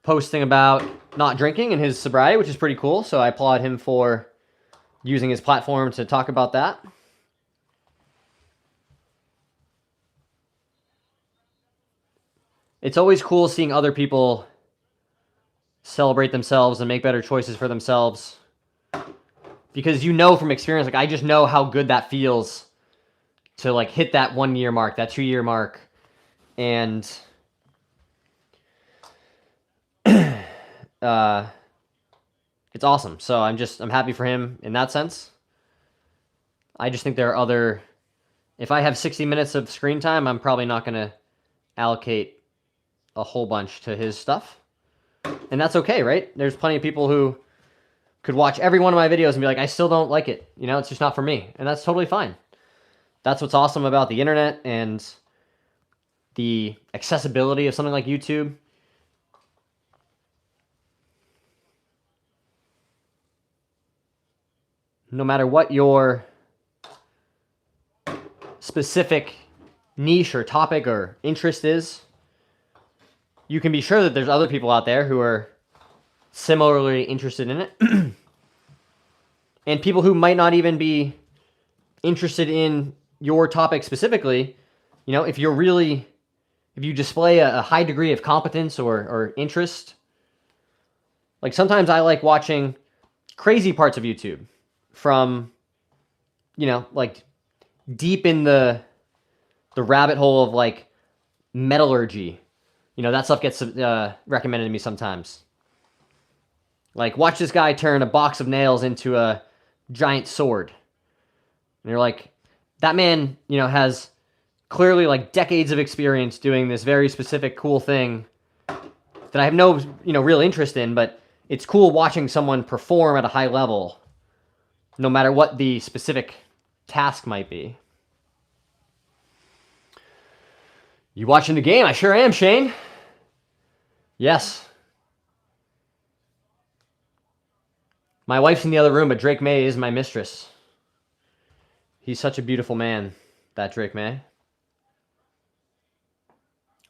Speaker 1: posting about not drinking and his sobriety, which is pretty cool. So I applaud him for using his platform to talk about that. It's always cool seeing other people celebrate themselves and make better choices for themselves. Because you know from experience, like I just know how good that feels to like hit that 1 year mark, that 2 year mark. And it's awesome. So I'm happy for him in that sense. I just think there are other, if I have 60 minutes of screen time, I'm probably not going to allocate a whole bunch to his stuff. And that's okay, right? There's plenty of people who could watch every one of my videos and be like, I still don't like it. You know, it's just not for me. And that's totally fine. That's what's awesome about the internet and the accessibility of something like YouTube. No matter what your specific niche or topic or interest is, you can be sure that there's other people out there who are similarly interested in it. And people who might not even be interested in your topic specifically, you know, if you display a high degree of competence or interest, like sometimes I like watching crazy parts of YouTube from, you know, like deep in the rabbit hole of like metallurgy. You know, that stuff gets recommended to me sometimes. Like, watch this guy turn a box of nails into a giant sword. And you're like, that man, you know, has clearly like decades of experience doing this very specific cool thing that I have no, you know, real interest in, but it's cool watching someone perform at a high level, no matter what the specific task might be. You watching the game? I sure am, Shane. Yes. My wife's in the other room, but Drake May is my mistress. He's such a beautiful man, that Drake May.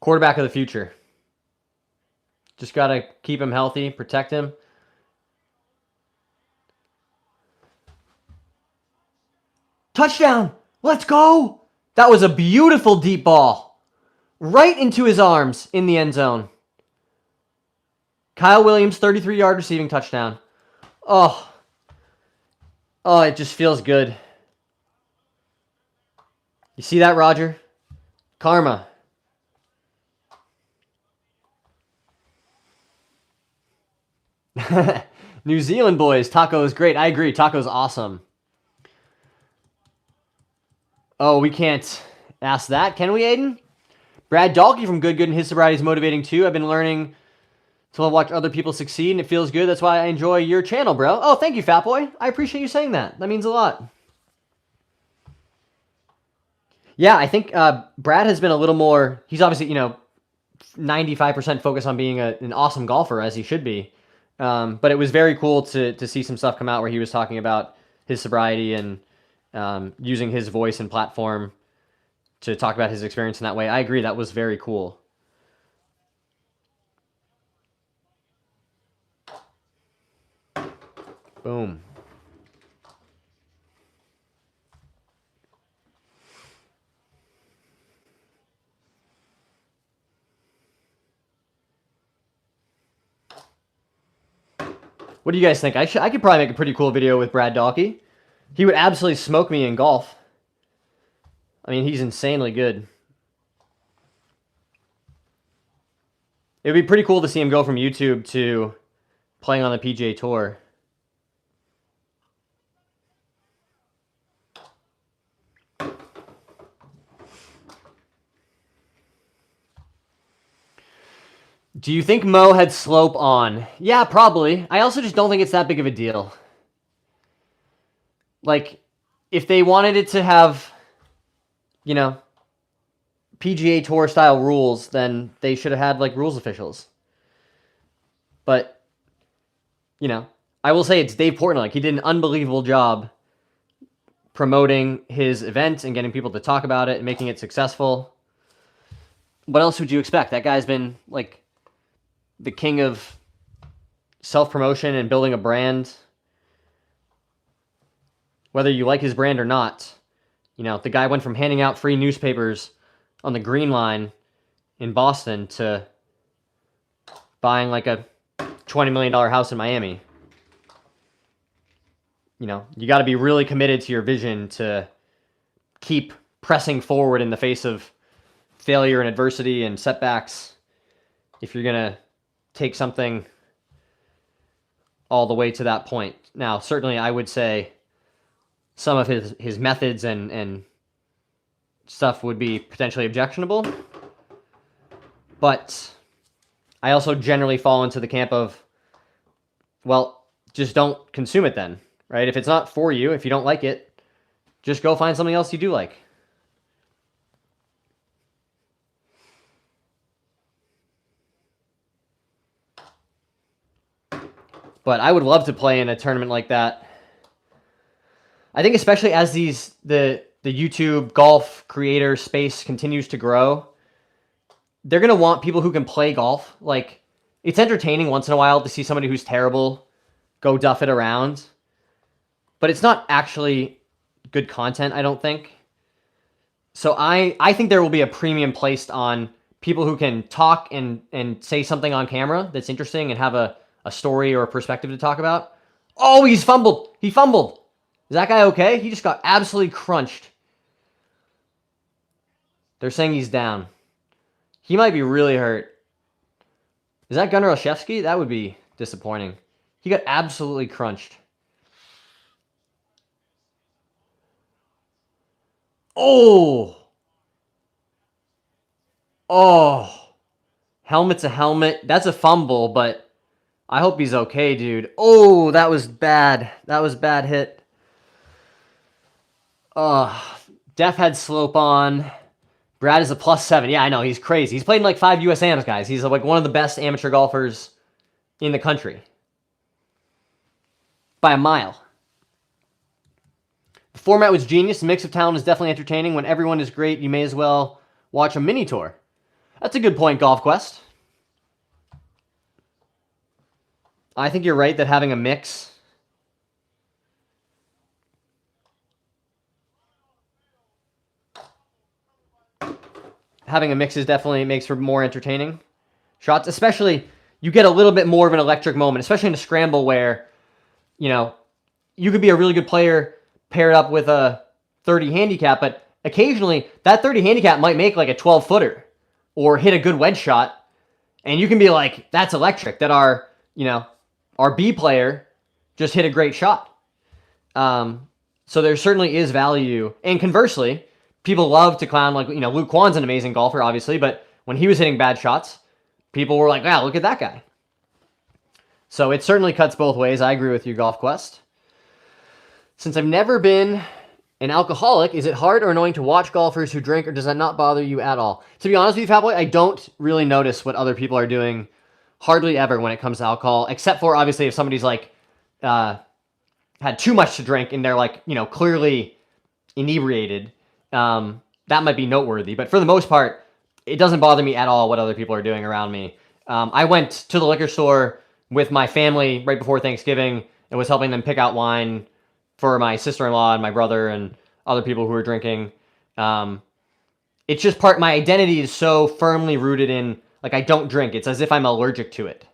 Speaker 1: Quarterback of the future. Just got to keep him healthy, protect him. Touchdown! Let's go! That was a beautiful deep ball. Right into his arms in the end zone. Kyle Williams, 33-yard receiving touchdown. Oh, it just feels good. You see that, Roger? Karma. New Zealand boys, Taco is great. I agree, Taco's awesome. Oh, we can't ask that, can we, Aiden? Brad Dalkey from Good and his sobriety is motivating too. I've been learning to watch other people succeed, and it feels good. That's why I enjoy your channel, bro. Oh, thank you, Fat Boy. I appreciate you saying that. That means a lot. Yeah, I think Brad has been a little more... He's obviously, you know, 95% focused on being an awesome golfer, as he should be. But it was very cool to see some stuff come out where he was talking about his sobriety and using his voice and platform to talk about his experience in that way. I agree, that was very cool. Boom. What do you guys think? I could probably make a pretty cool video with Brad Dalkey. He would absolutely smoke me in golf. I mean, he's insanely good. It would be pretty cool to see him go from YouTube to playing on the PGA Tour. Do you think Mo had slope on? Yeah, probably. I also just don't think it's that big of a deal. Like, if they wanted it to have, you know, PGA Tour style rules, then they should have had, like, rules officials. But, you know, I will say it's Dave Portnoy. Like, he did an unbelievable job promoting his event and getting people to talk about it and making it successful. What else would you expect? That guy's been, like, the king of self-promotion and building a brand. Whether you like his brand or not, you know, the guy went from handing out free newspapers on the Green Line in Boston to buying like a $20 million house in Miami. You know, you got to be really committed to your vision to keep pressing forward in the face of failure and adversity and setbacks if you're going to take something all the way to that point. Now, certainly I would say some of his methods and stuff would be potentially objectionable, but I also generally fall into the camp of, well, just don't consume it then, right? If it's not for you, if you don't like it, just go find something else you do like. But I would love to play in a tournament like that. I think especially as the YouTube golf creator space continues to grow, they're going to want people who can play golf. Like, it's entertaining once in a while to see somebody who's terrible go duff it around. But it's not actually good content, I don't think. So I think there will be a premium placed on people who can talk and say something on camera that's interesting and have a story or a perspective to talk about. Oh, he's fumbled. He fumbled. Is that guy okay? He just got absolutely crunched. They're saying he's down. He might be really hurt. Is that Gunnar Olszewski? That would be disappointing. He got absolutely crunched. Oh! Oh! Helmet's a helmet. That's a fumble, but I hope he's okay, dude. Oh, that was bad. That was bad hit. Def had slope on. Brad is a +7. Yeah, I know. He's crazy. He's played in like 5 US Ams, guys. He's like one of the best amateur golfers in the country. By a mile. The format was genius. The mix of talent is definitely entertaining. When everyone is great, you may as well watch a mini tour. That's a good point, Golf Quest. I think you're right that having a mix is definitely makes for more entertaining shots. Especially, you get a little bit more of an electric moment, especially in a scramble where, you know, you could be a really good player paired up with a 30 handicap, but occasionally that 30 handicap might make like a 12-footer or hit a good wedge shot, and you can be like, that's electric, that our B player just hit a great shot. So there certainly is value. And conversely, people love to clown, like, Luke Kwan's an amazing golfer, obviously, but when he was hitting bad shots, people were like, wow, look at that guy. So it certainly cuts both ways. I agree with you, Golf Quest. Since I've never been an alcoholic, is it hard or annoying to watch golfers who drink, or does that not bother you at all? To be honest with you, Fatboy, I don't really notice what other people are doing hardly ever when it comes to alcohol, except for obviously if somebody's like had too much to drink and they're like, clearly inebriated. That might be noteworthy, but for the most part, it doesn't bother me at all what other people are doing around me. I went to the liquor store with my family right before Thanksgiving and was helping them pick out wine for my sister-in-law and my brother and other people who were drinking. It's just my identity is so firmly rooted in, like, I don't drink. It's as if I'm allergic to it.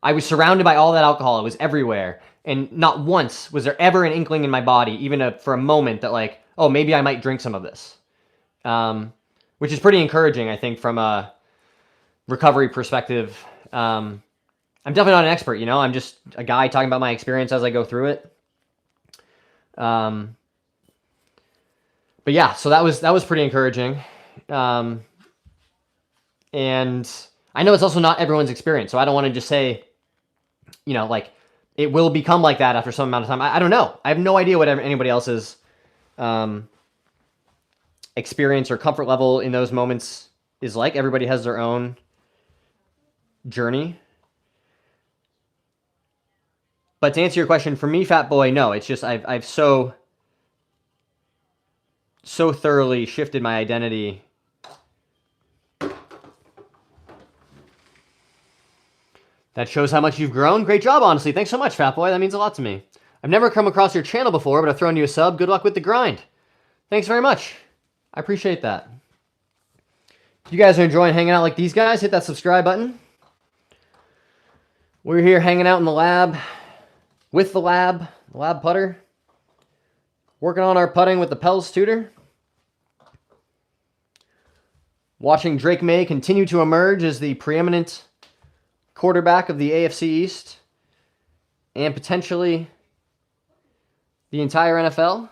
Speaker 1: I was surrounded by all that alcohol. It was everywhere. And not once was there ever an inkling in my body, even for a moment, that like, oh, maybe I might drink some of this. Which is pretty encouraging, I think, from a recovery perspective. I'm definitely not an expert, you know. I'm just a guy talking about my experience as I go through it. But yeah, so that was pretty encouraging. And I know it's also not everyone's experience, so I don't want to just say, you know, like it will become like that after some amount of time. I don't know. I have no idea what anybody else's experience or comfort level in those moments is like. Everybody has their own journey. But to answer your question, for me, Fat Boy, no. It's just I've so thoroughly shifted my identity. That shows how much you've grown. Great job, honestly. Thanks so much, Fat Boy. That means a lot to me. I've never come across your channel before, but I've thrown you a sub. Good luck with the grind. Thanks very much. I appreciate that. If you guys are enjoying hanging out like these guys, hit that subscribe button. We're here hanging out in the lab, with the lab putter, working on our putting with the Pels tutor, watching Drake May continue to emerge as the preeminent quarterback of the AFC East and potentially the entire NFL.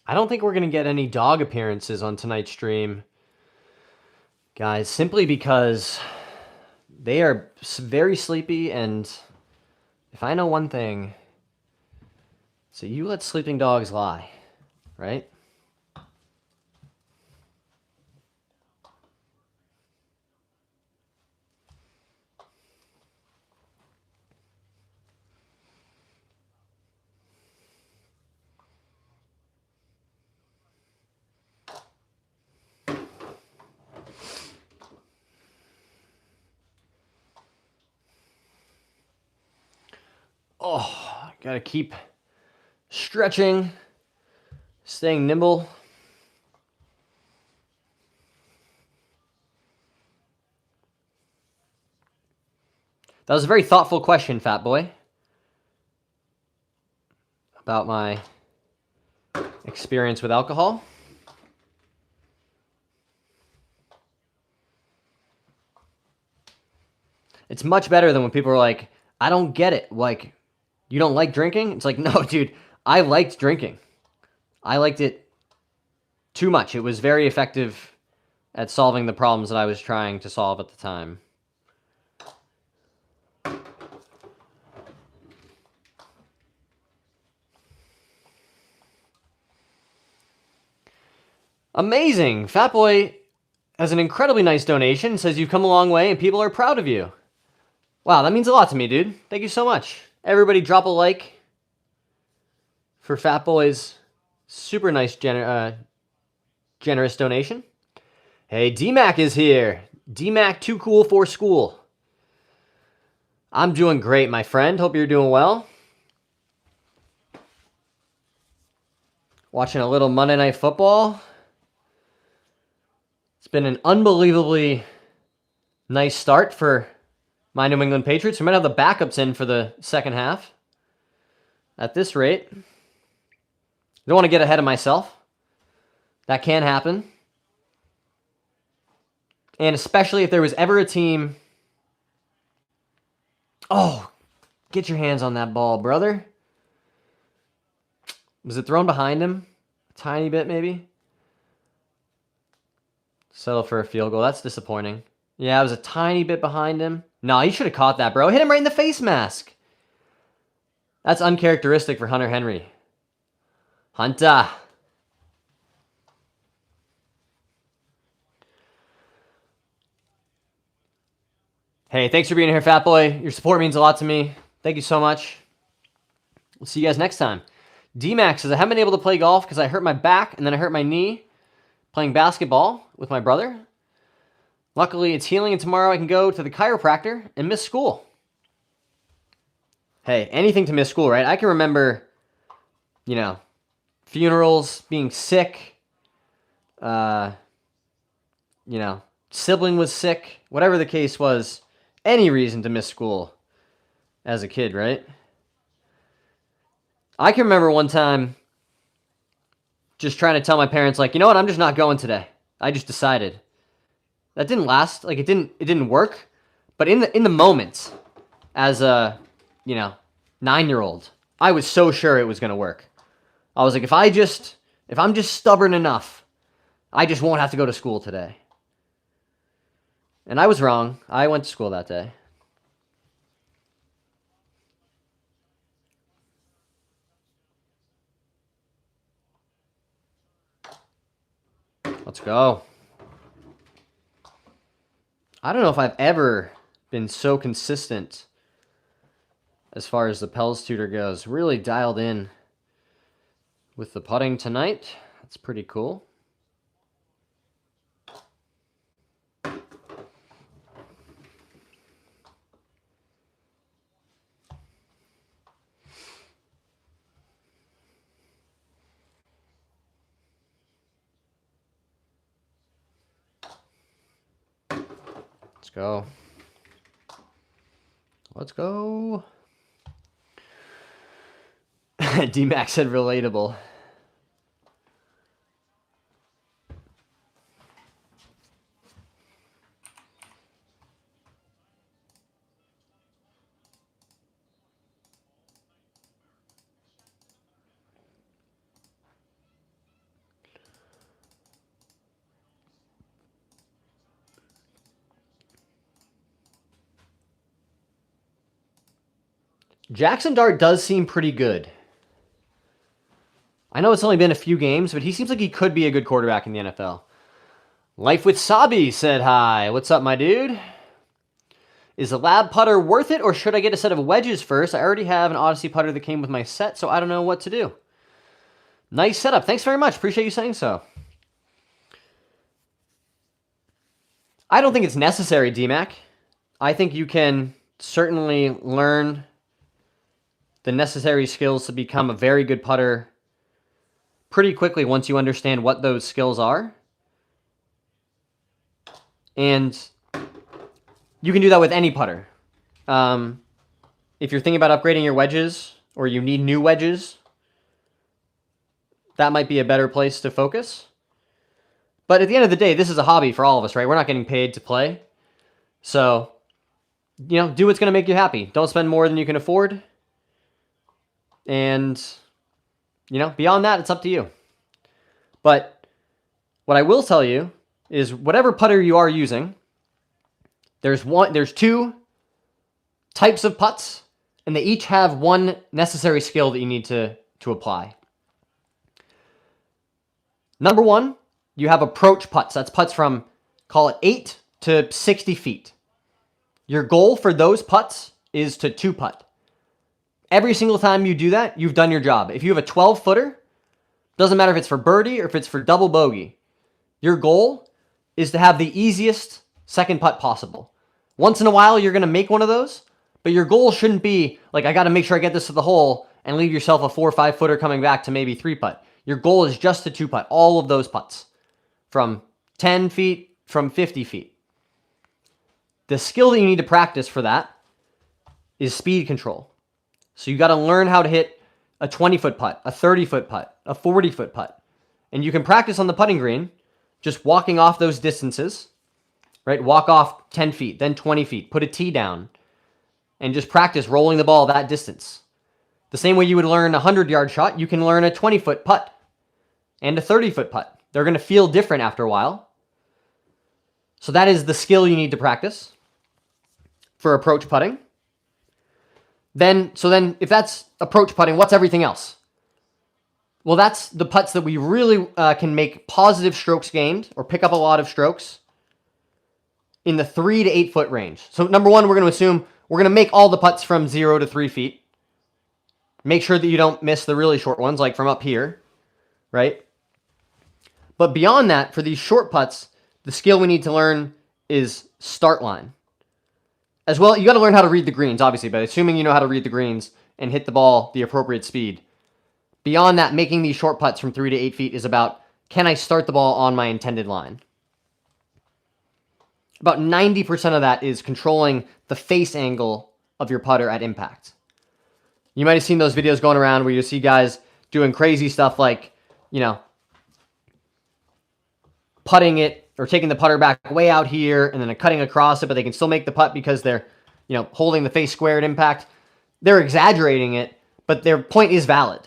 Speaker 1: I don't think we're going to get any dog appearances on tonight's stream, guys, simply because they are very sleepy, and if I know one thing, so you let sleeping dogs lie, right? Oh, gotta keep stretching, staying nimble. That was a very thoughtful question, Fat Boy, about my experience with alcohol. It's much better than when people are like, I don't get it. Like, you don't like drinking? It's like, no, dude, I liked drinking. I liked it too much. It was very effective at solving the problems that I was trying to solve at the time. Amazing. Fat Boy has an incredibly nice donation. Says you've come a long way and people are proud of you. Wow, that means a lot to me, dude. Thank you so much. Everybody drop a like for Fat Boy's super nice, generous donation. Hey, D-Mac is here. D-Mac, too cool for school. I'm doing great, my friend. Hope you're doing well. Watching a little Monday Night Football. It's been an unbelievably nice start for my New England Patriots. We might have the backups in for the second half. At this rate. Don't want to get ahead of myself. That can happen. And especially if there was ever a team... Oh, get your hands on that ball, brother. Was it thrown behind him? A tiny bit, maybe? Settle for a field goal. That's disappointing. Yeah, I was a tiny bit behind him. No, he should have caught that, bro. Hit him right in the face mask. That's uncharacteristic for Hunter Henry. Hunter. Hey, thanks for being here, fat boy. Your support means a lot to me. Thank you so much. We'll see you guys next time. D-Max says, I haven't been able to play golf because I hurt my back and then I hurt my knee playing basketball with my brother. Luckily, it's healing, and tomorrow I can go to the chiropractor and miss school. Hey, anything to miss school, right? I can remember, you know, funerals, being sick, you know, sibling was sick, whatever the case was, any reason to miss school as a kid, right? I can remember one time just trying to tell my parents, like, you know what, I'm just not going today. I just decided. That didn't last. Like, it didn't work. But in the moment, as a, you know, 9-year-old, I was so sure it was going to work. I was like, if I'm just stubborn enough, I just won't have to go to school today. And I was wrong. I went to school that day. Let's go. I don't know if I've ever been so consistent as far as the Pels tutor goes. Really dialed in with the putting tonight. That's pretty cool. Let's go. Let's go. D-Max said relatable. Jackson Dart does seem pretty good. I know it's only been a few games, but he seems like he could be a good quarterback in the NFL. Life with Sabi said hi. What's up, my dude? Is the lab putter worth it, or should I get a set of wedges first? I already have an Odyssey putter that came with my set, so I don't know what to do. Nice setup. Thanks very much. Appreciate you saying so. I don't think it's necessary, DMAC. I think you can certainly learn the necessary skills to become a very good putter pretty quickly once you understand what those skills are. And you can do that with any putter. If you're thinking about upgrading your wedges, or you need new wedges, that might be a better place to focus. But at the end of the day, this is a hobby for all of us, right? We're not getting paid to play. So, you know, do what's going to make you happy. Don't spend more than you can afford. And, you know, beyond that, it's up to you. But what I will tell you is whatever putter you are using, there's two types of putts, and they each have one necessary skill that you need to apply. Number one, you have approach putts. That's putts from, call it 8 to 60 feet. Your goal for those putts is to 2-putt. Every single time you do that, you've done your job. If you have a 12-footer, doesn't matter if it's for birdie or if it's for double bogey, your goal is to have the easiest second putt possible. Once in a while, you're going to make one of those, but your goal shouldn't be like, I got to make sure I get this to the hole and leave yourself a 4 or 5-footer coming back to maybe 3-putt. Your goal is just to 2-putt, all of those putts from 10 feet, from 50 feet. The skill that you need to practice for that is speed control. So you got to learn how to hit a 20-foot putt, a 30-foot putt, a 40-foot putt. And you can practice on the putting green, just walking off those distances, right? Walk off 10 feet, then 20 feet, put a tee down, and just practice rolling the ball that distance. The same way you would learn a 100-yard shot, you can learn a 20-foot putt and a 30-foot putt. They're going to feel different after a while. So that is the skill you need to practice for approach putting. So then if that's approach putting, what's everything else? Well, that's the putts that we really can make positive strokes gained or pick up a lot of strokes in the 3 to 8 foot range. So number one, we're going to assume we're going to make all the putts from 0 to 3 feet. Make sure that you don't miss the really short ones, like from up here, right? But beyond that, for these short putts, the skill we need to learn is start line. As well, you got to learn how to read the greens, obviously, but assuming you know how to read the greens and hit the ball the appropriate speed. Beyond that, making these short putts from 3 to 8 feet is about, can I start the ball on my intended line? About 90% of that is controlling the face angle of your putter at impact. You might have seen those videos going around where you see guys doing crazy stuff like, putting it or taking the putter back way out here and then cutting across it, but they can still make the putt because they're, holding the face square at impact. They're exaggerating it, but their point is valid,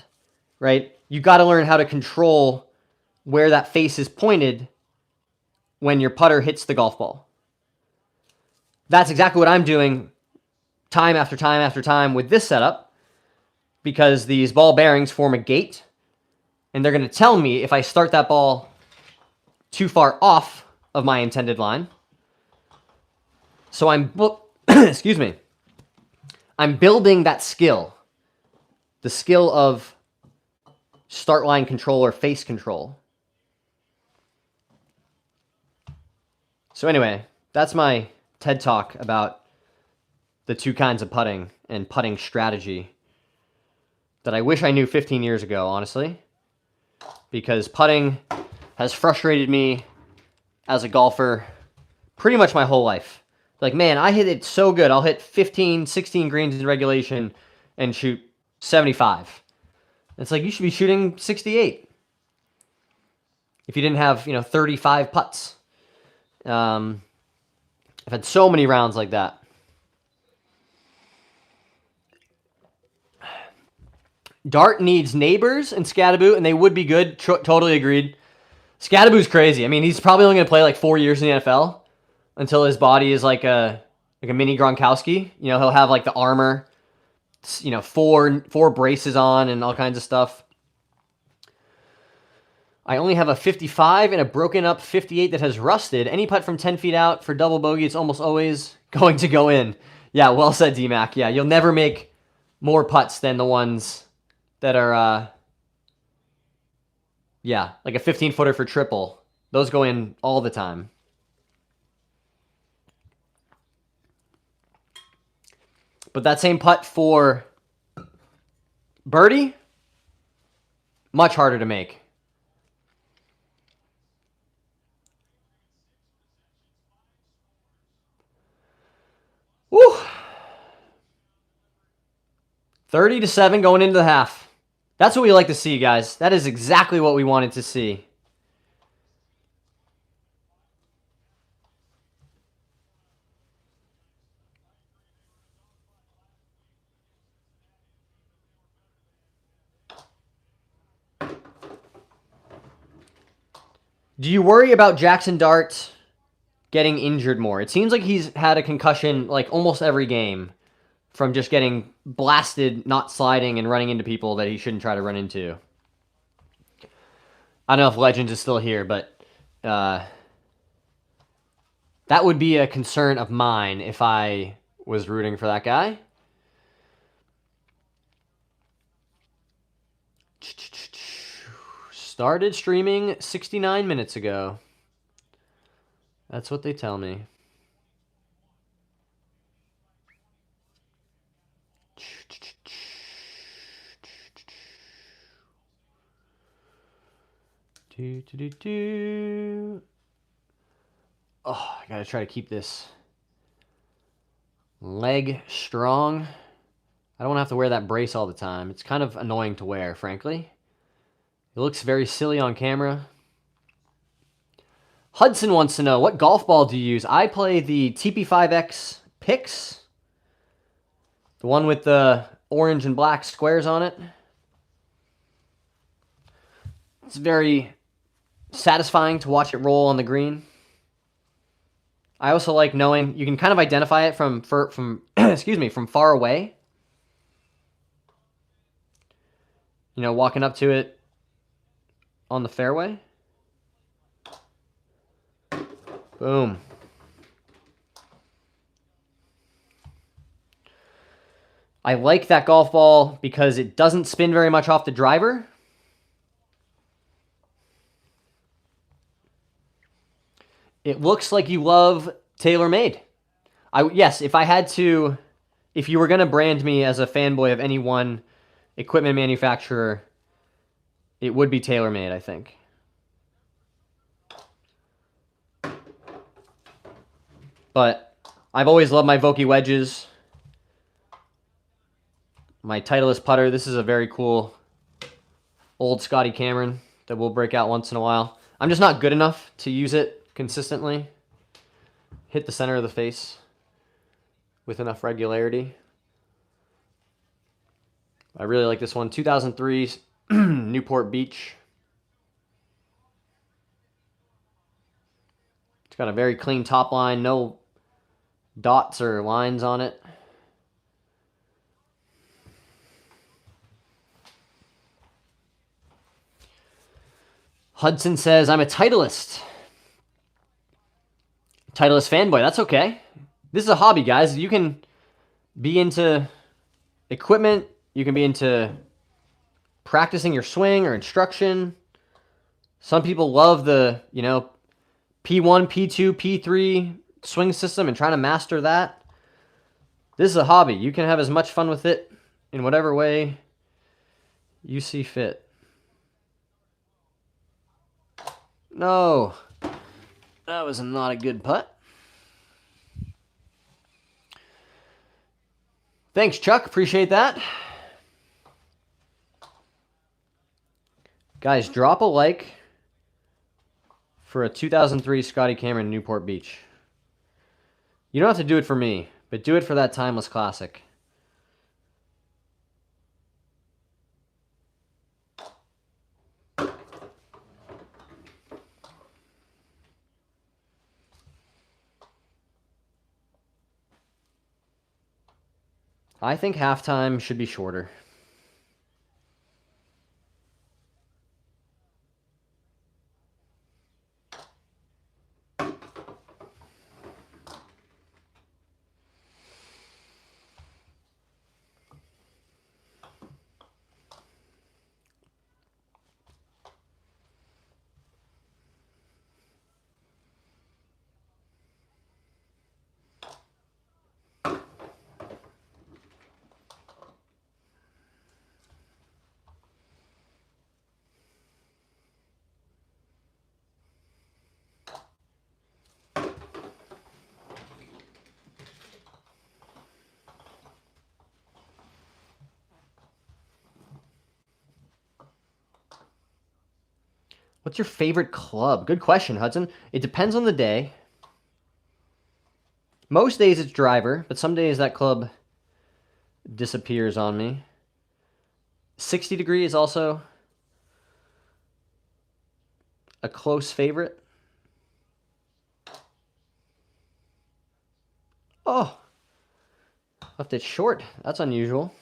Speaker 1: right? You got to learn how to control where that face is pointed when your putter hits the golf ball. That's exactly what I'm doing time after time after time with this setup, because these ball bearings form a gate, and they're going to tell me if I start that ball too far off of my intended line. So excuse me, I'm building that skill, the skill of start line control or face control. So anyway, that's my TED Talk about the two kinds of putting and putting strategy that I wish I knew 15 years ago, honestly, because putting has frustrated me as a golfer pretty much my whole life. Like, man, I hit it so good. I'll hit 15, 16 greens in regulation and shoot 75. It's like, you should be shooting 68 if you didn't have, 35 putts. I've had so many rounds like that. Dart needs neighbors and Scadaboo, and they would be good. Totally agreed. Scadaboo's crazy. I mean, he's probably only going to play like 4 years in the NFL until his body is like a mini Gronkowski. He'll have like the armor, four braces on and all kinds of stuff. I only have a 55 and a broken up 58 that has rusted. Any putt from 10 feet out for double bogey, it's almost always going to go in. Yeah, well said, D-Mac. Yeah, you'll never make more putts than the ones that are, like a 15-footer for triple. Those go in all the time. But that same putt for birdie, much harder to make. Woo! 30-7 going into the half. That's what we like to see, guys. That is exactly what we wanted to see. Do you worry about Jackson Dart getting injured more? It seems like he's had a concussion like almost every game from just getting blasted, not sliding, and running into people that he shouldn't try to run into. I don't know if Legends is still here, but that would be a concern of mine if I was rooting for that guy. Started streaming 69 minutes ago. That's what they tell me. Oh, I gotta try to keep this leg strong. I don't want to have to wear that brace all the time. It's kind of annoying to wear, frankly. It looks very silly on camera. Hudson wants to know, what golf ball do you use? I play the TP5X Pix. The one with the orange and black squares on it. It's very satisfying to watch it roll on the green. I also like knowing you can kind of identify it from excuse me, from far away. You know, walking up to it on the fairway. Boom. I like that golf ball because it doesn't spin very much off the driver. It looks like you love TaylorMade. Yes, if you were going to brand me as a fanboy of any one equipment manufacturer, it would be TaylorMade, I think. But I've always loved my Vokey wedges. My Titleist putter. This is a very cool old Scotty Cameron that will break out once in a while. I'm just not good enough to use it consistently. Hit the center of the face with enough regularity. I really like this one. 2003 Newport Beach. It's got a very clean top line. No dots or lines on it. Hudson says, I'm a Titleist. Titleist fanboy. That's okay. This is a hobby, guys. You can be into equipment. You can be into practicing your swing or instruction. Some people love the, P1, P2, P3 swing system and trying to master that. This is a hobby. You can have as much fun with it in whatever way you see fit. No, that was not a good putt. Thanks, Chuck. Appreciate that. Guys, drop a like for a 2003 Scotty Cameron Newport Beach. You don't have to do it for me, but do it for that timeless classic. I think halftime should be shorter. What's your favorite club? Good question, Hudson. It depends on the day. Most days it's driver, but some days that club disappears on me. 60 degree is also a close favorite. Oh, left it short. That's unusual.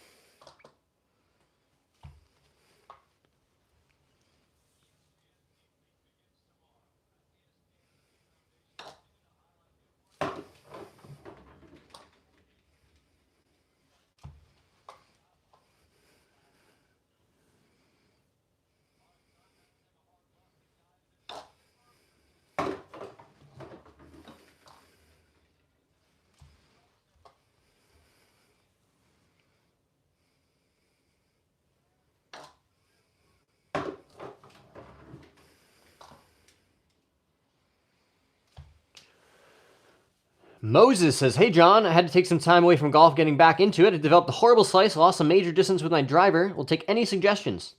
Speaker 1: Moses says, hey, John, I had to take some time away from golf getting back into it. I developed a horrible slice, lost some major distance with my driver. We'll take any suggestions.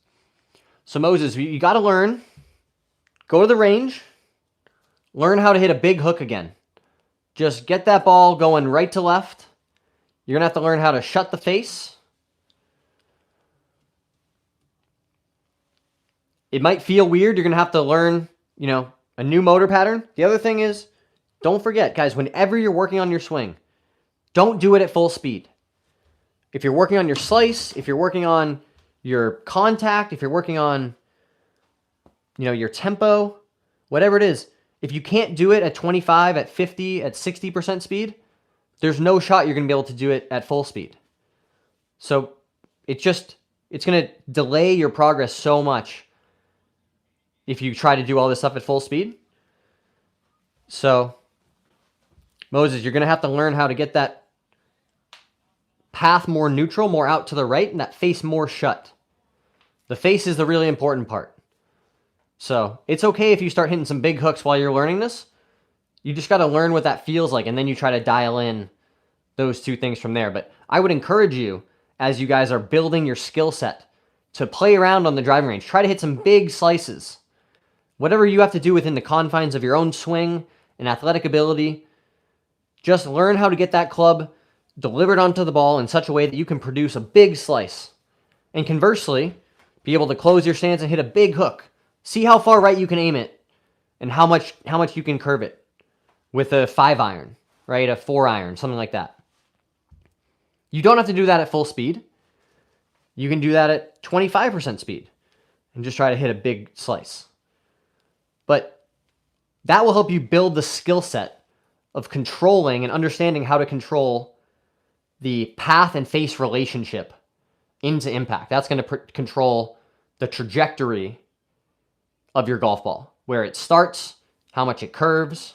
Speaker 1: So, Moses, you got to learn. Go to the range. Learn how to hit a big hook again. Just get that ball going right to left. You're going to have to learn how to shut the face. It might feel weird. You're going to have to learn, a new motor pattern. The other thing is, Don't forget, guys, whenever you're working on your swing, don't do it at full speed. If you're working on your slice, if you're working on your contact, if you're working on, your tempo, whatever it is, if you can't do it at 25, at 50, at 60% speed, there's no shot you're going to be able to do it at full speed. So it's going to delay your progress so much if you try to do all this stuff at full speed. So, Moses, you're going to have to learn how to get that path more neutral, more out to the right, and that face more shut. The face is the really important part. So it's okay if you start hitting some big hooks while you're learning this. You just got to learn what that feels like, and then you try to dial in those two things from there. But I would encourage you, as you guys are building your skill set, to play around on the driving range. Try to hit some big slices. Whatever you have to do within the confines of your own swing and athletic ability, just learn how to get that club delivered onto the ball in such a way that you can produce a big slice. And conversely, be able to close your stance and hit a big hook. See how far right you can aim it and how much you can curve it with a 5-iron, right? A 4-iron, something like that. You don't have to do that at full speed. You can do that at 25% speed and just try to hit a big slice. But that will help you build the skill set of controlling and understanding how to control the path and face relationship into impact. That's going to control the trajectory of your golf ball, where it starts, how much it curves.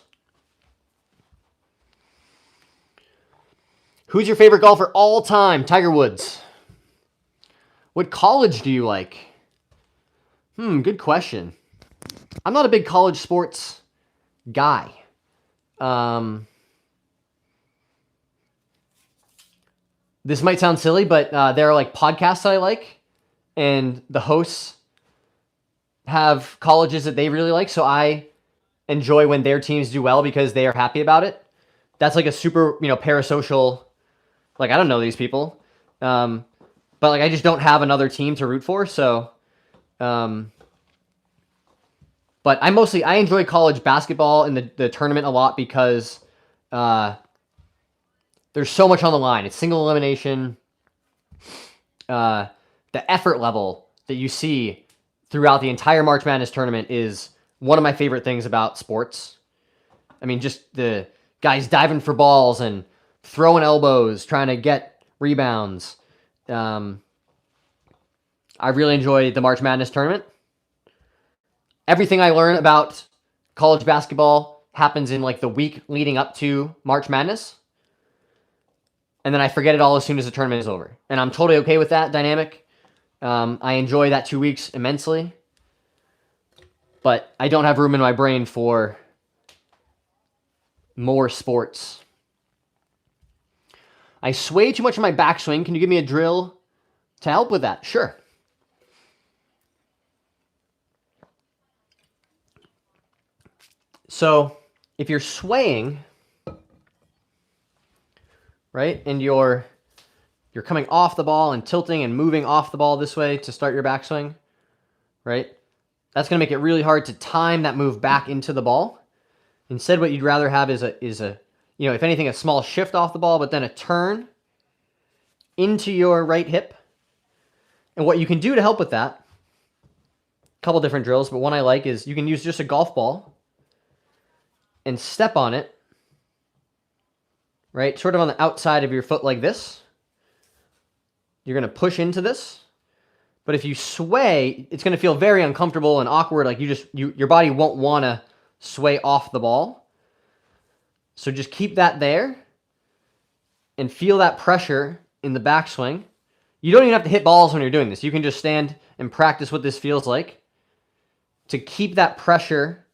Speaker 1: Who's your favorite golfer all time? Tiger Woods. What college do you like? Good question. I'm not a big college sports guy. This might sound silly, but there are like podcasts that I like, and the hosts have colleges that they really like, so I enjoy when their teams do well because they are happy about it. That's like a super, parasocial, like, I don't know these people, but like I just don't have another team to root for, so, but I enjoy college basketball and the tournament a lot because there's so much on the line. It's single elimination. The effort level that you see throughout the entire March Madness tournament is one of my favorite things about sports. I mean, just the guys diving for balls and throwing elbows, trying to get rebounds. I really enjoy the March Madness tournament. Everything I learn about college basketball happens in like the week leading up to March Madness. And then I forget it all as soon as the tournament is over. And I'm totally okay with that dynamic. I enjoy that 2 weeks immensely. But I don't have room in my brain for more sports. I sway too much in my backswing. Can you give me a drill to help with that? Sure. So if you're swaying, right, and you're coming off the ball and tilting and moving off the ball this way to start your backswing, right, that's going to make it really hard to time that move back into the ball. Instead, what you'd rather have is a if anything, a small shift off the ball, but then a turn into your right hip. And what you can do to help with that, a couple different drills, but one I like is you can use just a golf ball and step on it, right, sort of on the outside of your foot like this. You're going to push into this. But if you sway, it's going to feel very uncomfortable and awkward. Like your body won't want to sway off the ball. So just keep that there and feel that pressure in the backswing. You don't even have to hit balls when you're doing this. You can just stand and practice what this feels like to keep that pressure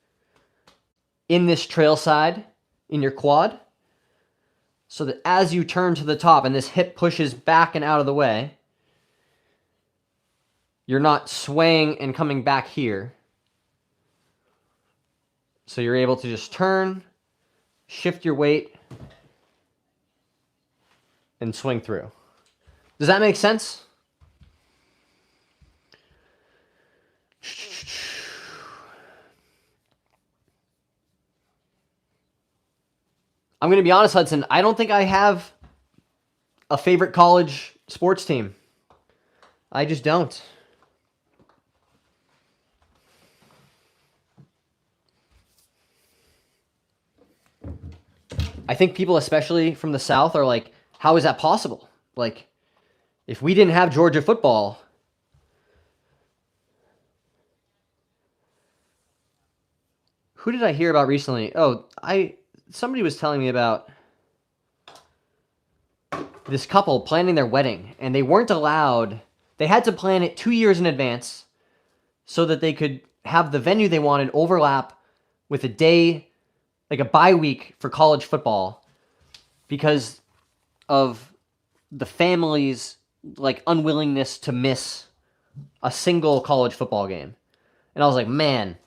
Speaker 1: in this trail side in your quad, so that as you turn to the top and this hip pushes back and out of the way, you're not swaying and coming back here. So you're able to just turn, shift your weight, and swing through. Does that make sense? I'm going to be honest, Hudson. I don't think I have a favorite college sports team. I just don't. I think people, especially from the South, are like, how is that possible? Like, if we didn't have Georgia football, who did I hear about recently? Oh, somebody was telling me about this couple planning their wedding, and they weren't allowed. They had to plan it 2 years in advance so that they could have the venue they wanted overlap with a day, like a bye week for college football, because of the family's like unwillingness to miss a single college football game. And I was like, man,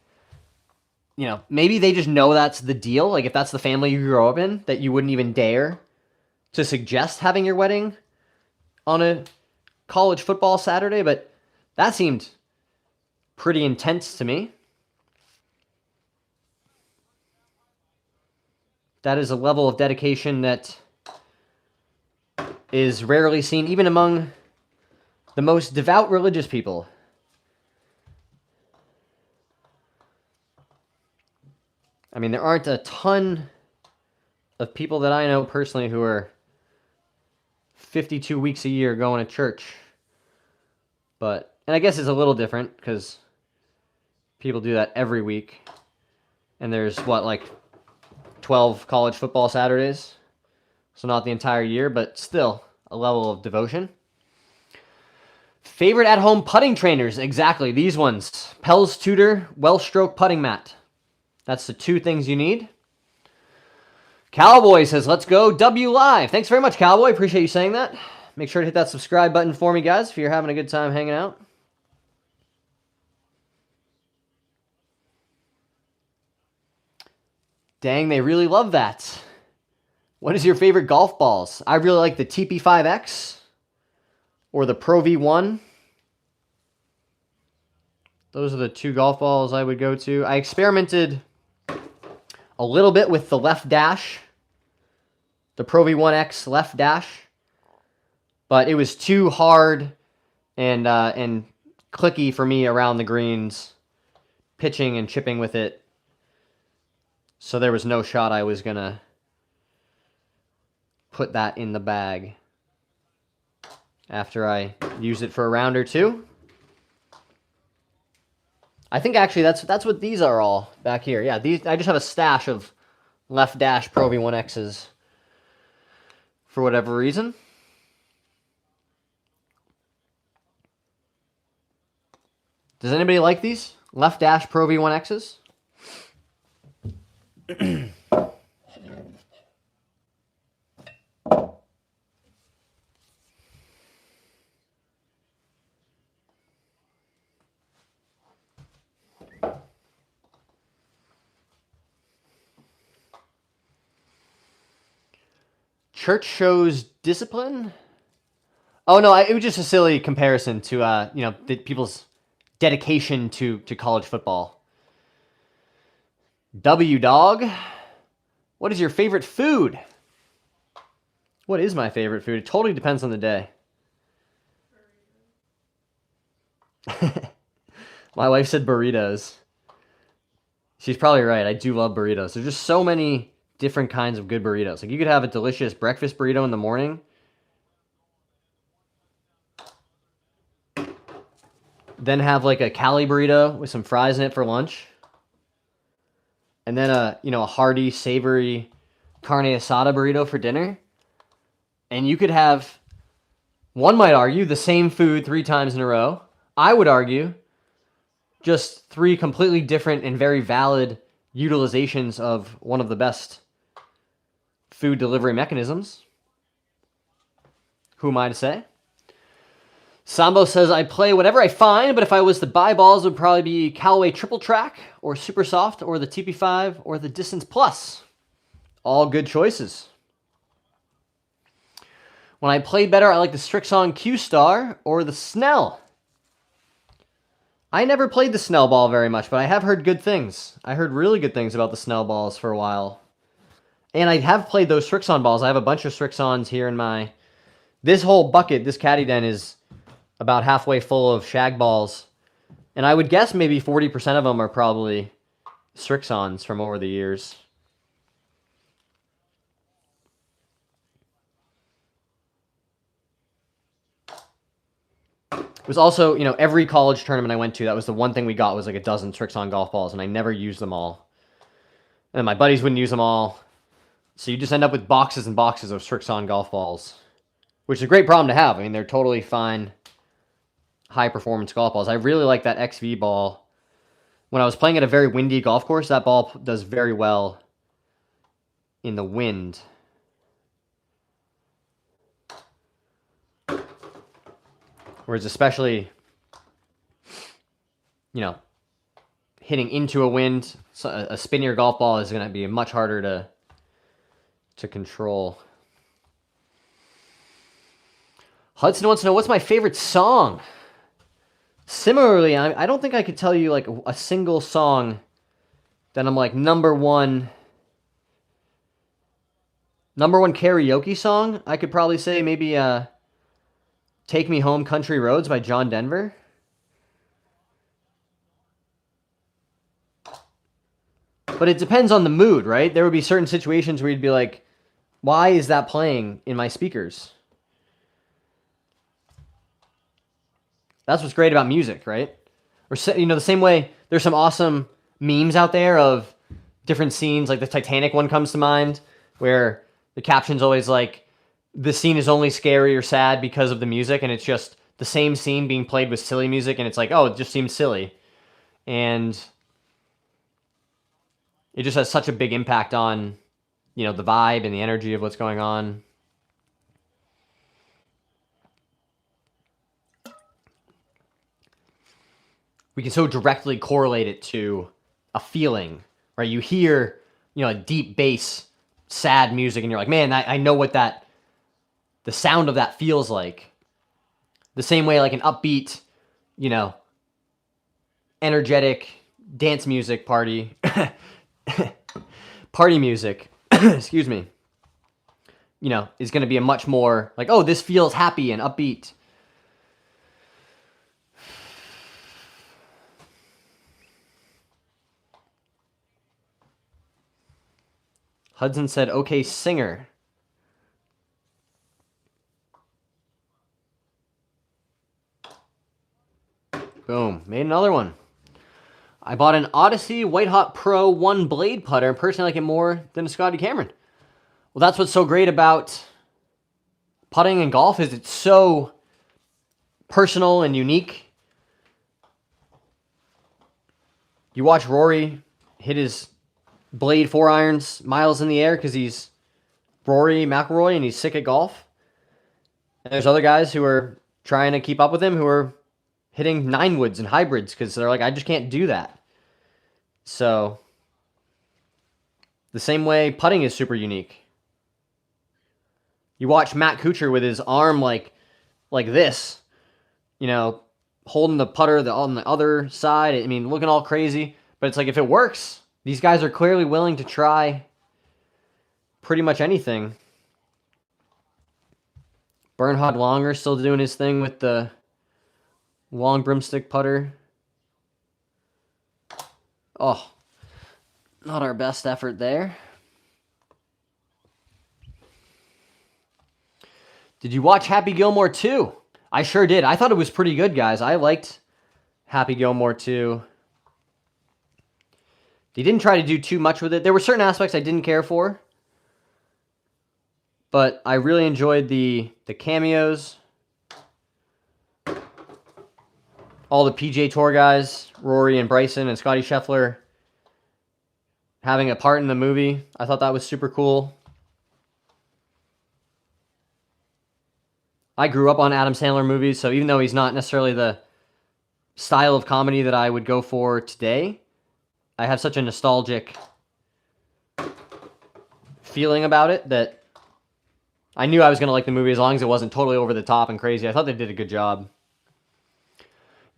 Speaker 1: maybe they just know that's the deal. Like if that's the family you grew up in, that you wouldn't even dare to suggest having your wedding on a college football Saturday, but that seemed pretty intense to me. That is a level of dedication that is rarely seen, even among the most devout religious people. I mean, there aren't a ton of people that I know personally who are 52 weeks a year going to church. And I guess it's a little different because people do that every week. And there's, 12 college football Saturdays? So not the entire year, but still a level of devotion. Favorite at-home putting trainers? Exactly, these ones. Pell's Tutor Well Stroke Putting Mat. That's the two things you need. Cowboy says, let's go W Live. Thanks very much, Cowboy. Appreciate you saying that. Make sure to hit that subscribe button for me, guys, if you're having a good time hanging out. Dang, they really love that. What is your favorite golf balls? I really like the TP5X or the Pro V1. Those are the two golf balls I would go to. I experimented a little bit with the left dash, the Pro V1X left dash, but it was too hard and clicky for me around the greens, pitching and chipping with it. So there was no shot I was going to put that in the bag after I used it for a round or two. I think actually that's what these are all back here. Yeah, these I just have a stash of left dash Pro V1Xs for whatever reason. Does anybody like these left dash Pro V1Xs? Church shows discipline? Oh no, it was just a silly comparison to people's dedication to college football. W Dog, what is your favorite food? What is my favorite food? It totally depends on the day. My wife said burritos. She's probably right. I do love burritos. There's just so many different kinds of good burritos. Like you could have a delicious breakfast burrito in the morning, then have like a Cali burrito with some fries in it for lunch, and then a hearty, savory carne asada burrito for dinner. And you could have, one might argue, the same food 3 times in a row. I would argue just 3 completely different and very valid utilizations of one of the best food delivery mechanisms. Who am I to say? Sambo says, I play whatever I find, but if I was to buy balls, it would probably be Callaway Triple Track, or Super Soft, or the TP5, or the Distance Plus. All good choices. When I play better, I like the Strixon Q-Star, or the Snell. I never played the Snell ball very much, but I have heard good things. I heard really good things about the Snell balls for a while. And I have played those Strixon balls. I have a bunch of Strixons here in my... This whole bucket, this caddy den, is about halfway full of shag balls. And I would guess maybe 40% of them are probably Strixons from over the years. It was also, you know, every college tournament I went to, that was the one thing we got was like a dozen Strixon golf balls, and I never used them all. And my buddies wouldn't use them all. So you just end up with boxes and boxes of Strixon golf balls, which is a great problem to have. I mean, they're totally fine, high-performance golf balls. I really like that XV ball. When I was playing at a very windy golf course, that ball does very well in the wind. Whereas especially, you know, hitting into a wind, a spinnier golf ball is going to be much harder to control. Hudson wants to know, what's my favorite song? Similarly, I don't think I could tell you like a single song that I'm like number one karaoke song. I could probably say maybe Take Me Home Country Roads by John Denver. But it depends on the mood, right? There would be certain situations where you'd be like, why is that playing in my speakers? That's what's great about music, right? Or, you know, the same way there's some awesome memes out there of different scenes, like the Titanic one comes to mind, where the caption's always like, the scene is only scary or sad because of the music, and it's just the same scene being played with silly music, and it's like, oh, it just seems silly. And it just has such a big impact on, you know, the vibe and the energy of what's going on. We can so directly correlate it to a feeling, right? You hear, you know, a deep bass, sad music, and you're like, man, I know what the sound of that feels like. The same way like an upbeat, you know, energetic dance music party, party music, excuse me, you know, is going to be a much more like, oh, this feels happy and upbeat. Hudson said, okay, singer. Boom. Made another one. I bought an Odyssey White Hot Pro 1 blade putter, and personally like it more than a Scotty Cameron. Well, that's what's so great about putting in golf, is it's so personal and unique. You watch Rory hit his blade 4 irons miles in the air because he's Rory McIlroy and he's sick at golf. And there's other guys who are trying to keep up with him who are hitting 9 woods and hybrids because they're like, I just can't do that. So the same way putting is super unique. You watch Matt Kuchar with his arm like this, you know, holding the putter on the other side. I mean, looking all crazy. But it's like, if it works, these guys are clearly willing to try pretty much anything. Bernhard Langer still doing his thing with the long broomstick putter. Oh, not our best effort there. Did you watch Happy Gilmore 2? I sure did. I thought it was pretty good, guys. I liked Happy Gilmore 2. They didn't try to do too much with it. There were certain aspects I didn't care for, but I really enjoyed the cameos. All the PGA Tour guys, Rory and Bryson and Scotty Scheffler, having a part in the movie. I thought that was super cool. I grew up on Adam Sandler movies, so even though he's not necessarily the style of comedy that I would go for today, I have such a nostalgic feeling about it that I knew I was going to like the movie as long as it wasn't totally over the top and crazy. I thought they did a good job.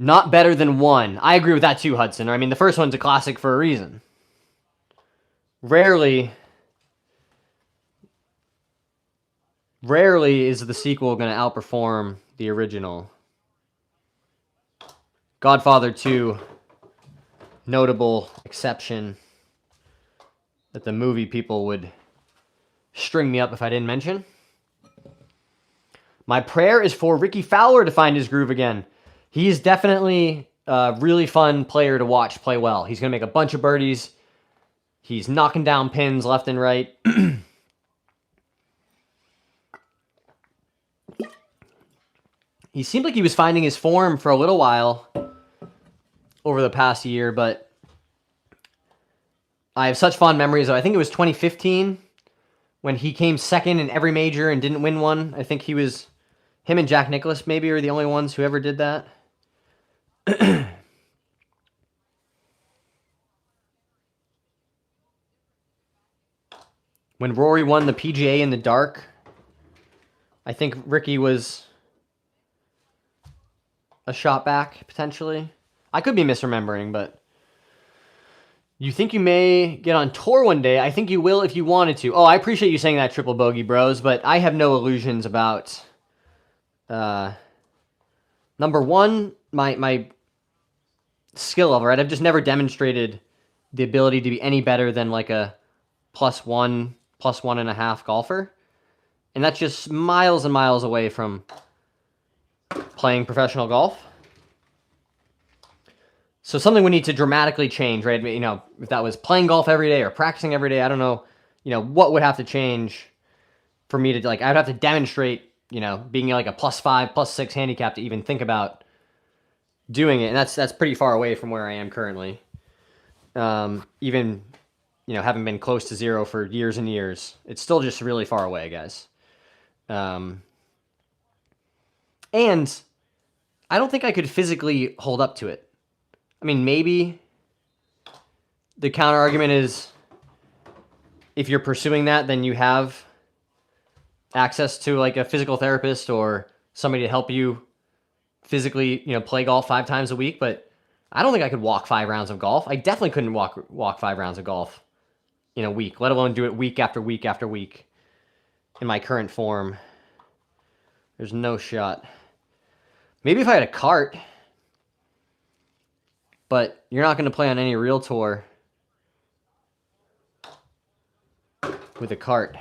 Speaker 1: Not better than 1. I agree with that too, Hudson. I mean, the first one's a classic for a reason. Rarely Rarely is the sequel going to outperform the original. Godfather 2, notable exception that the movie people would string me up if I didn't mention. My prayer is for Ricky Fowler to find his groove again. He is definitely a really fun player to watch play well. He's going to make a bunch of birdies. He's knocking down pins left and right. He seemed like he was finding his form for a little while over the past year, but I have such fond memories of, I think it was 2015 when he came second in every major and didn't win one. I think him and Jack Nicklaus maybe are the only ones who ever did that. When Rory won the PGA in the dark, I think Ricky was a shot back, potentially. I could be misremembering, but you think you may get on tour one day. I think you will if you wanted to. Oh, I appreciate you saying that, Triple Bogey Bros, but I have no illusions about... number one, my skill level, right? I've just never demonstrated the ability to be any better than like a +1, +1.5 golfer. And that's just miles and miles away from playing professional golf. So something would need to dramatically change, right? You know, if that was playing golf every day or practicing every day, I don't know, you know, what would have to change for me to, like, I'd have to demonstrate, you know, being like a +5, +6 handicap to even think about doing it. And that's pretty far away from where I am currently. Even, you know, haven't been close to 0 for years and years. It's still just really far away, guys. And I don't think I could physically hold up to it. I mean, maybe the counter argument is if you're pursuing that, then you have access to like a physical therapist or somebody to help you physically, you know, play golf 5 times a week. But I don't think I could walk 5 rounds of golf. I definitely couldn't walk 5 rounds of golf in a week, let alone do it week after week after week in my current form. There's no shot. Maybe if I had a cart, but you're not going to play on any real tour with a cart.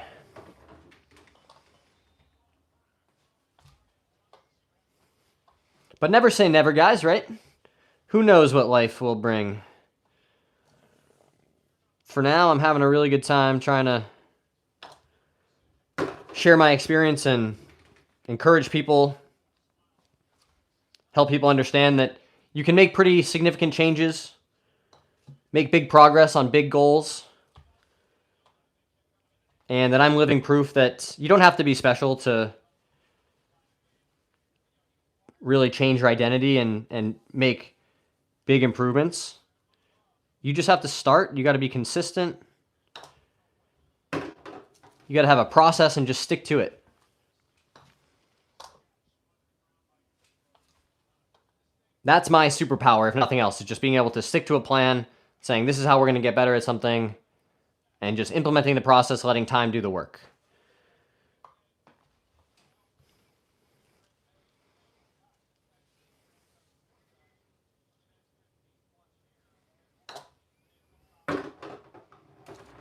Speaker 1: But never say never, guys, right? Who knows what life will bring? For now, I'm having a really good time trying to share my experience and encourage people, help people understand that you can make pretty significant changes, make big progress on big goals, and that I'm living proof that you don't have to be special to really change your identity and make big improvements. You just have to start. You got to be consistent. You got to have a process and just stick to it. That's my superpower, if nothing else, is just being able to stick to a plan, saying this is how we're going to get better at something, and just implementing the process, letting time do the work.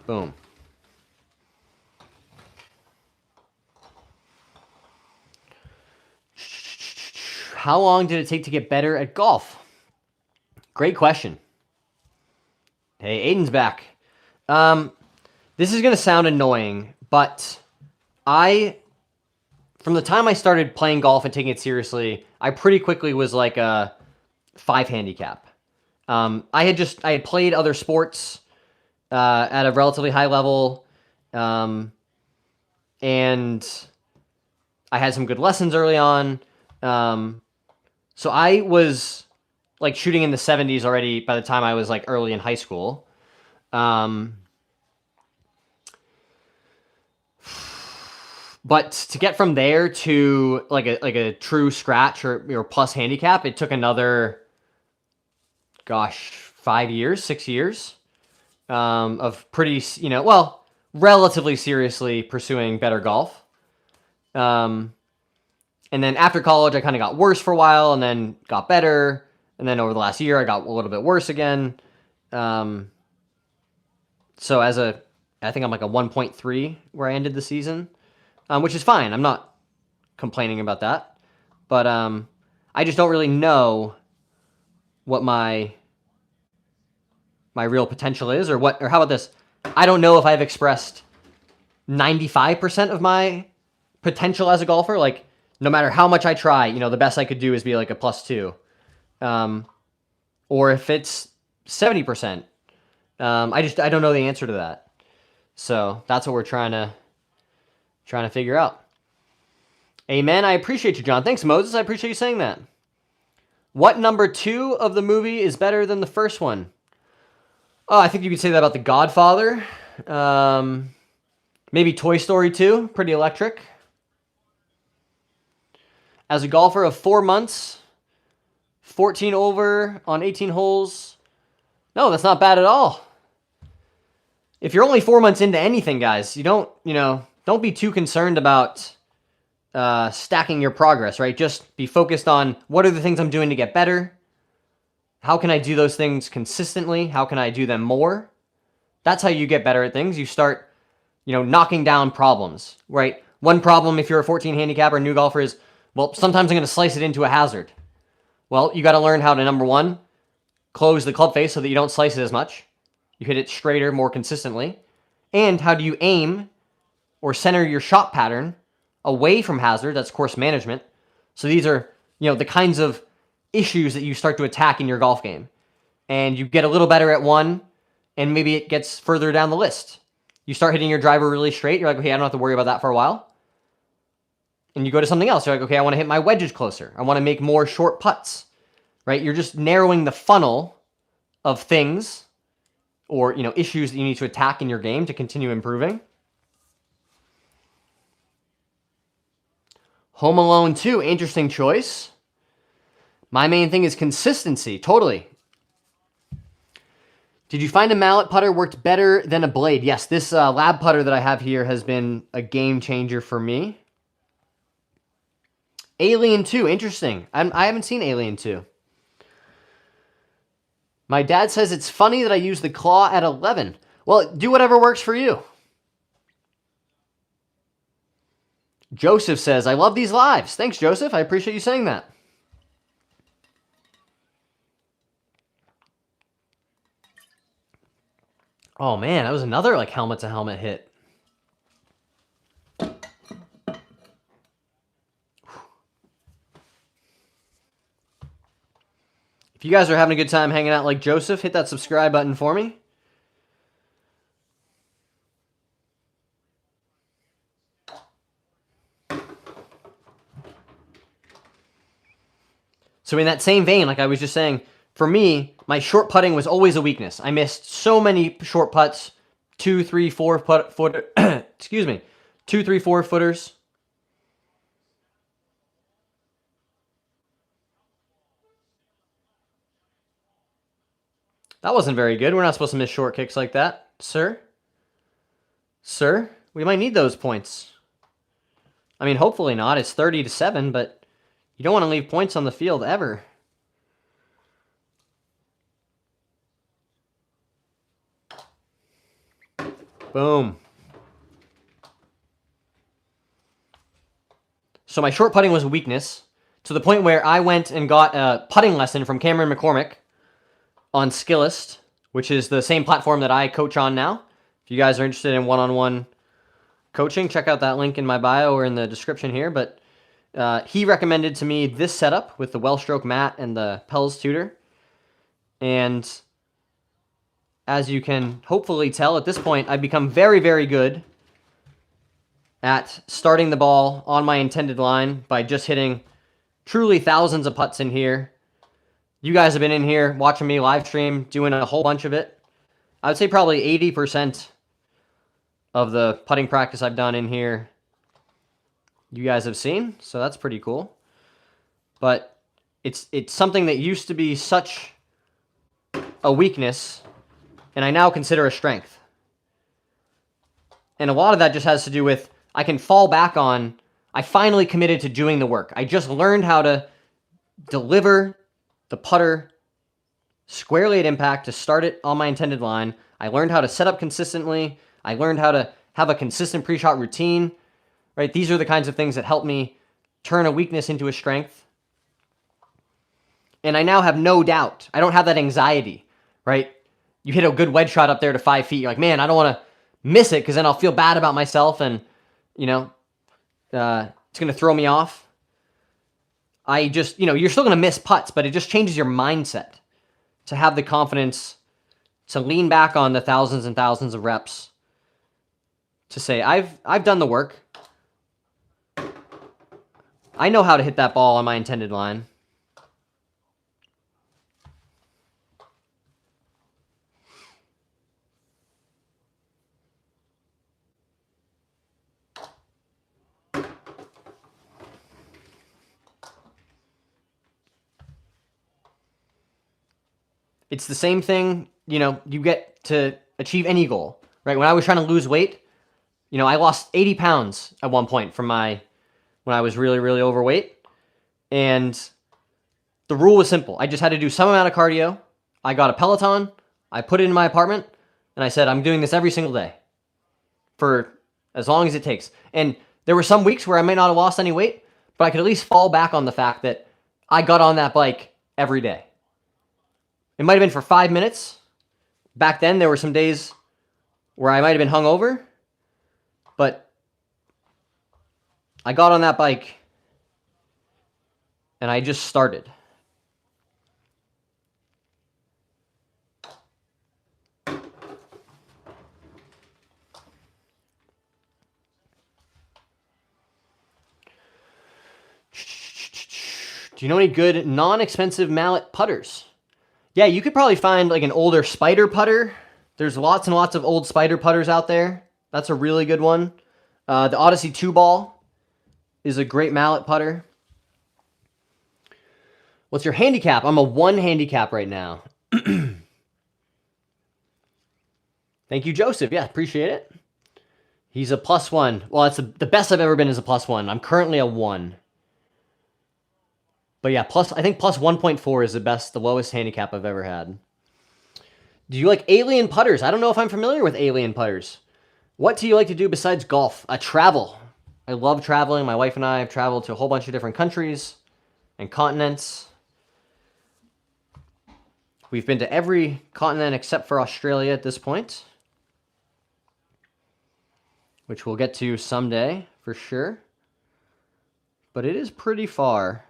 Speaker 1: Boom. How long did it take to get better at golf? Great question. Hey, Aiden's back. This is going to sound annoying, but from the time I started playing golf and taking it seriously, I pretty quickly was like a 5 handicap. I had played other sports at a relatively high level, and I had some good lessons early on. So I was like shooting in the 70s already by the time I was like early in high school. But to get from there to like a true scratch or plus handicap, it took another, 5 years, 6 years of pretty, relatively seriously pursuing better golf. And then after college, I kind of got worse for a while and then got better. And then over the last year, I got a little bit worse again. So I think I'm like a 1.3 where I ended the season, which is fine. I'm not complaining about that. But I just don't really know what my real potential is, or how about this? I don't know if I've expressed 95% of my potential as a golfer. Like, no matter how much I try, the best I could do is be like a +2. Or if it's 70%. I don't know the answer to that. So that's what we're trying to figure out. Amen. I appreciate you, John. Thanks, Moses. I appreciate you saying that. What number 2 of the movie is better than the first one? Oh, I think you could say that about The Godfather. Maybe Toy Story 2. Pretty electric. As a golfer of 4 months, 14 over on 18 holes. No, that's not bad at all. If you're only 4 months into anything, guys, don't be too concerned about stacking your progress, right? Just be focused on what are the things I'm doing to get better. How can I do those things consistently? How can I do them more? That's how you get better at things. You start, knocking down problems, right? One problem if you're a 14 handicap or a new golfer is, well, sometimes I'm going to slice it into a hazard. Well, you got to learn how to, number one, close the club face so that you don't slice it as much. You hit it straighter, more consistently. And how do you aim or center your shot pattern away from hazard? That's course management. So these are, the kinds of issues that you start to attack in your golf game. And you get a little better at one, and maybe it gets further down the list. You start hitting your driver really straight. You're like, okay, I don't have to worry about that for a while. And you go to something else. You're like, okay, I want to hit my wedges closer. I want to make more short putts, right? You're just narrowing the funnel of things or, issues that you need to attack in your game to continue improving. Home Alone 2, interesting choice. My main thing is consistency, totally. Did you find a mallet putter worked better than a blade? Yes, this lab putter that I have here has been a game changer for me. Alien 2, interesting. I haven't seen Alien 2. My dad says it's funny that I use the claw at 11. Well, do whatever works for you. Joseph says, I love these lives. Thanks, Joseph. I appreciate you saying that. Oh, man, that was another helmet-to-helmet hit. If you guys are having a good time hanging out like Joseph, hit that subscribe button for me. So in that same vein, like I was just saying, for me, my short putting was always a weakness. I missed so many short putts, 2, 3, 4 foot, excuse me, 2, 3, 4 footers. That wasn't very good. We're not supposed to miss short kicks like that, sir. Sir, we might need those points. I mean, hopefully not. It's 30-7, but you don't want to leave points on the field ever. Boom. So my short putting was a weakness to the point where I went and got a putting lesson from Cameron McCormick on Skillest, which is the same platform that I coach on now. If you guys are interested in one-on-one coaching, check out that link in my bio or in the description here. But he recommended to me this setup with the Wellstroke mat and the Pels tutor. And as you can hopefully tell at this point, I've become very, very good at starting the ball on my intended line by just hitting truly thousands of putts in here. You guys have been in here watching me live stream, doing a whole bunch of it. I would say probably 80% of the putting practice I've done in here, you guys have seen, so that's pretty cool. But it's something that used to be such a weakness, and I now consider a strength. And a lot of that just has to do with I can fall back on, I finally committed to doing the work. I just learned how to deliver the putter squarely at impact to start it on my intended line. I learned how to set up consistently. I learned how to have a consistent pre-shot routine, right? These are the kinds of things that help me turn a weakness into a strength. And I now have no doubt. I don't have that anxiety, right? You hit a good wedge shot up there to 5 feet. You're like, man, I don't want to miss it because then I'll feel bad about myself and, you know, it's going to throw me off. I just, you're still going to miss putts, but it just changes your mindset to have the confidence to lean back on the thousands and thousands of reps to say, I've done the work. I know how to hit that ball on my intended line. It's the same thing, you get to achieve any goal, right? When I was trying to lose weight, I lost 80 pounds at one point from when I was really, really overweight. And the rule was simple. I just had to do some amount of cardio. I got a Peloton. I put it in my apartment. And I said, I'm doing this every single day for as long as it takes. And there were some weeks where I might not have lost any weight, but I could at least fall back on the fact that I got on that bike every day. It might have been for 5 minutes. Back then, there were some days where I might have been hungover, but I got on that bike and I just started. Do you know any good non-expensive mallet putters? Yeah, you could probably find like an older Spider putter. There's lots and lots of old Spider putters out there. That's a really good one. The Odyssey 2 ball is a great mallet putter. What's your handicap? I'm a 1 handicap right now. Thank you, Joseph. Yeah, appreciate it. He's a +1. Well, that's the best I've ever been is a +1. I'm currently a 1. But yeah, I think plus 1.4 is the lowest handicap I've ever had. Do you like alien putters? I don't know if I'm familiar with alien putters. What do you like to do besides golf? Travel. I love traveling. My wife and I have traveled to a whole bunch of different countries and continents. We've been to every continent except for Australia at this point, which we'll get to someday for sure. But it is pretty far.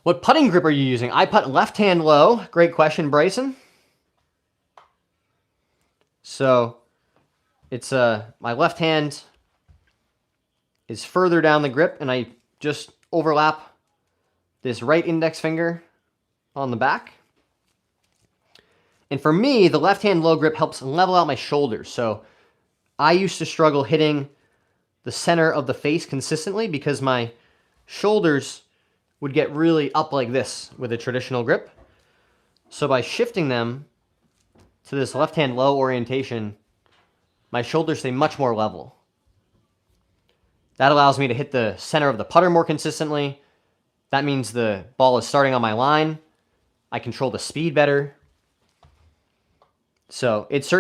Speaker 1: What putting grip are you using? I putt left hand low. Great question, Bryson. So it's my left hand is further down the grip, and I just overlap this right index finger on the back. And for me, the left hand low grip helps level out my shoulders. So I used to struggle hitting the center of the face consistently because my shoulders would get really up like this with a traditional grip. So by shifting them to this left hand low orientation, my shoulders stay much more level. That allows me to hit the center of the putter more consistently. That means the ball is starting on my line. I control the speed better. So it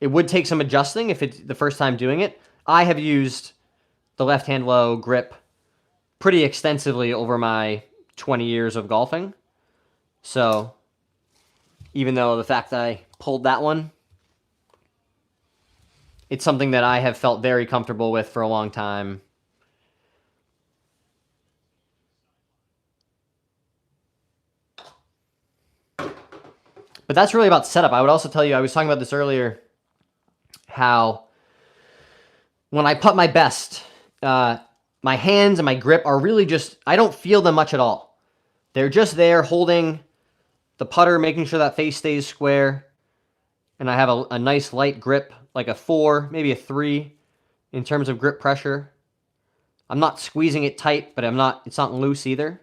Speaker 1: would take some adjusting if it's the first time doing it. I have used the left hand low grip pretty extensively over my 20 years of golfing. So even though the fact that I pulled that one, it's something that I have felt very comfortable with for a long time. But that's really about setup. I would also tell you, I was talking about this earlier, how when I putt my best, my hands and my grip are really just, I don't feel them much at all. They're just there holding the putter, making sure that face stays square. And I have a nice light grip, like a 4, maybe a 3 in terms of grip pressure. I'm not squeezing it tight, but it's not loose either.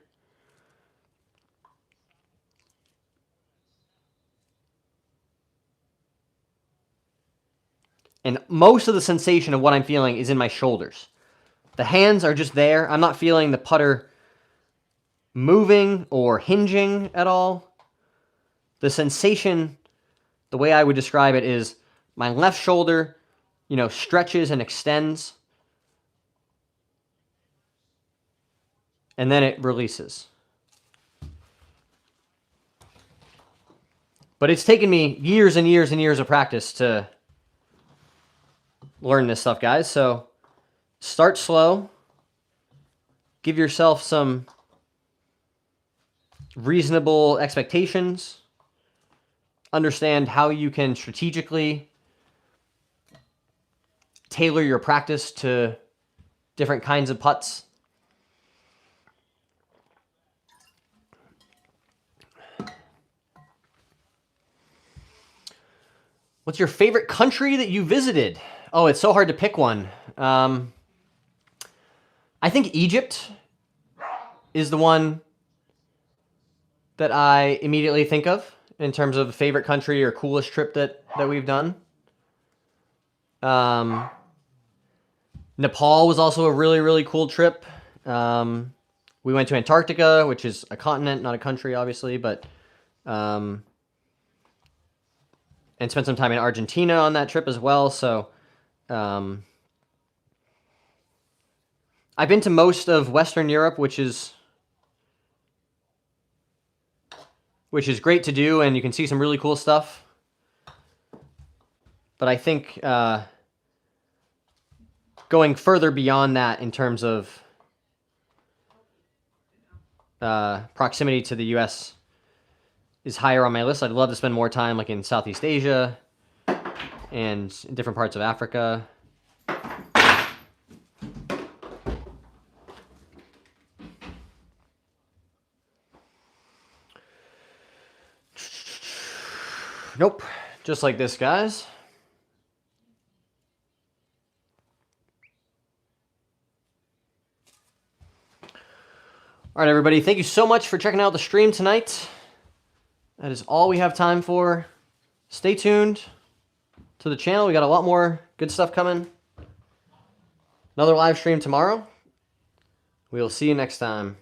Speaker 1: And most of the sensation of what I'm feeling is in my shoulders. The hands are just there. I'm not feeling the putter moving or hinging at all. The sensation, the way I would describe it, is my left shoulder, stretches and extends, and then it releases. But it's taken me years and years and years of practice to learn this stuff, guys. So start slow. Give yourself some reasonable expectations. Understand how you can strategically tailor your practice to different kinds of putts. What's your favorite country that you visited? Oh, it's so hard to pick one. I think Egypt is the one that I immediately think of in terms of favorite country or coolest trip that we've done. Nepal was also a really, really cool trip. We went to Antarctica, which is a continent, not a country, obviously, but and spent some time in Argentina on that trip as well. So I've been to most of Western Europe, which is great to do, and you can see some really cool stuff. But I think going further beyond that in terms of proximity to the U.S. is higher on my list. I'd love to spend more time like in Southeast Asia and in different parts of Africa. Nope. Just like this, guys. All right, everybody. Thank you so much for checking out the stream tonight. That is all we have time for. Stay tuned to the channel. We got a lot more good stuff coming. Another live stream tomorrow. We'll see you next time.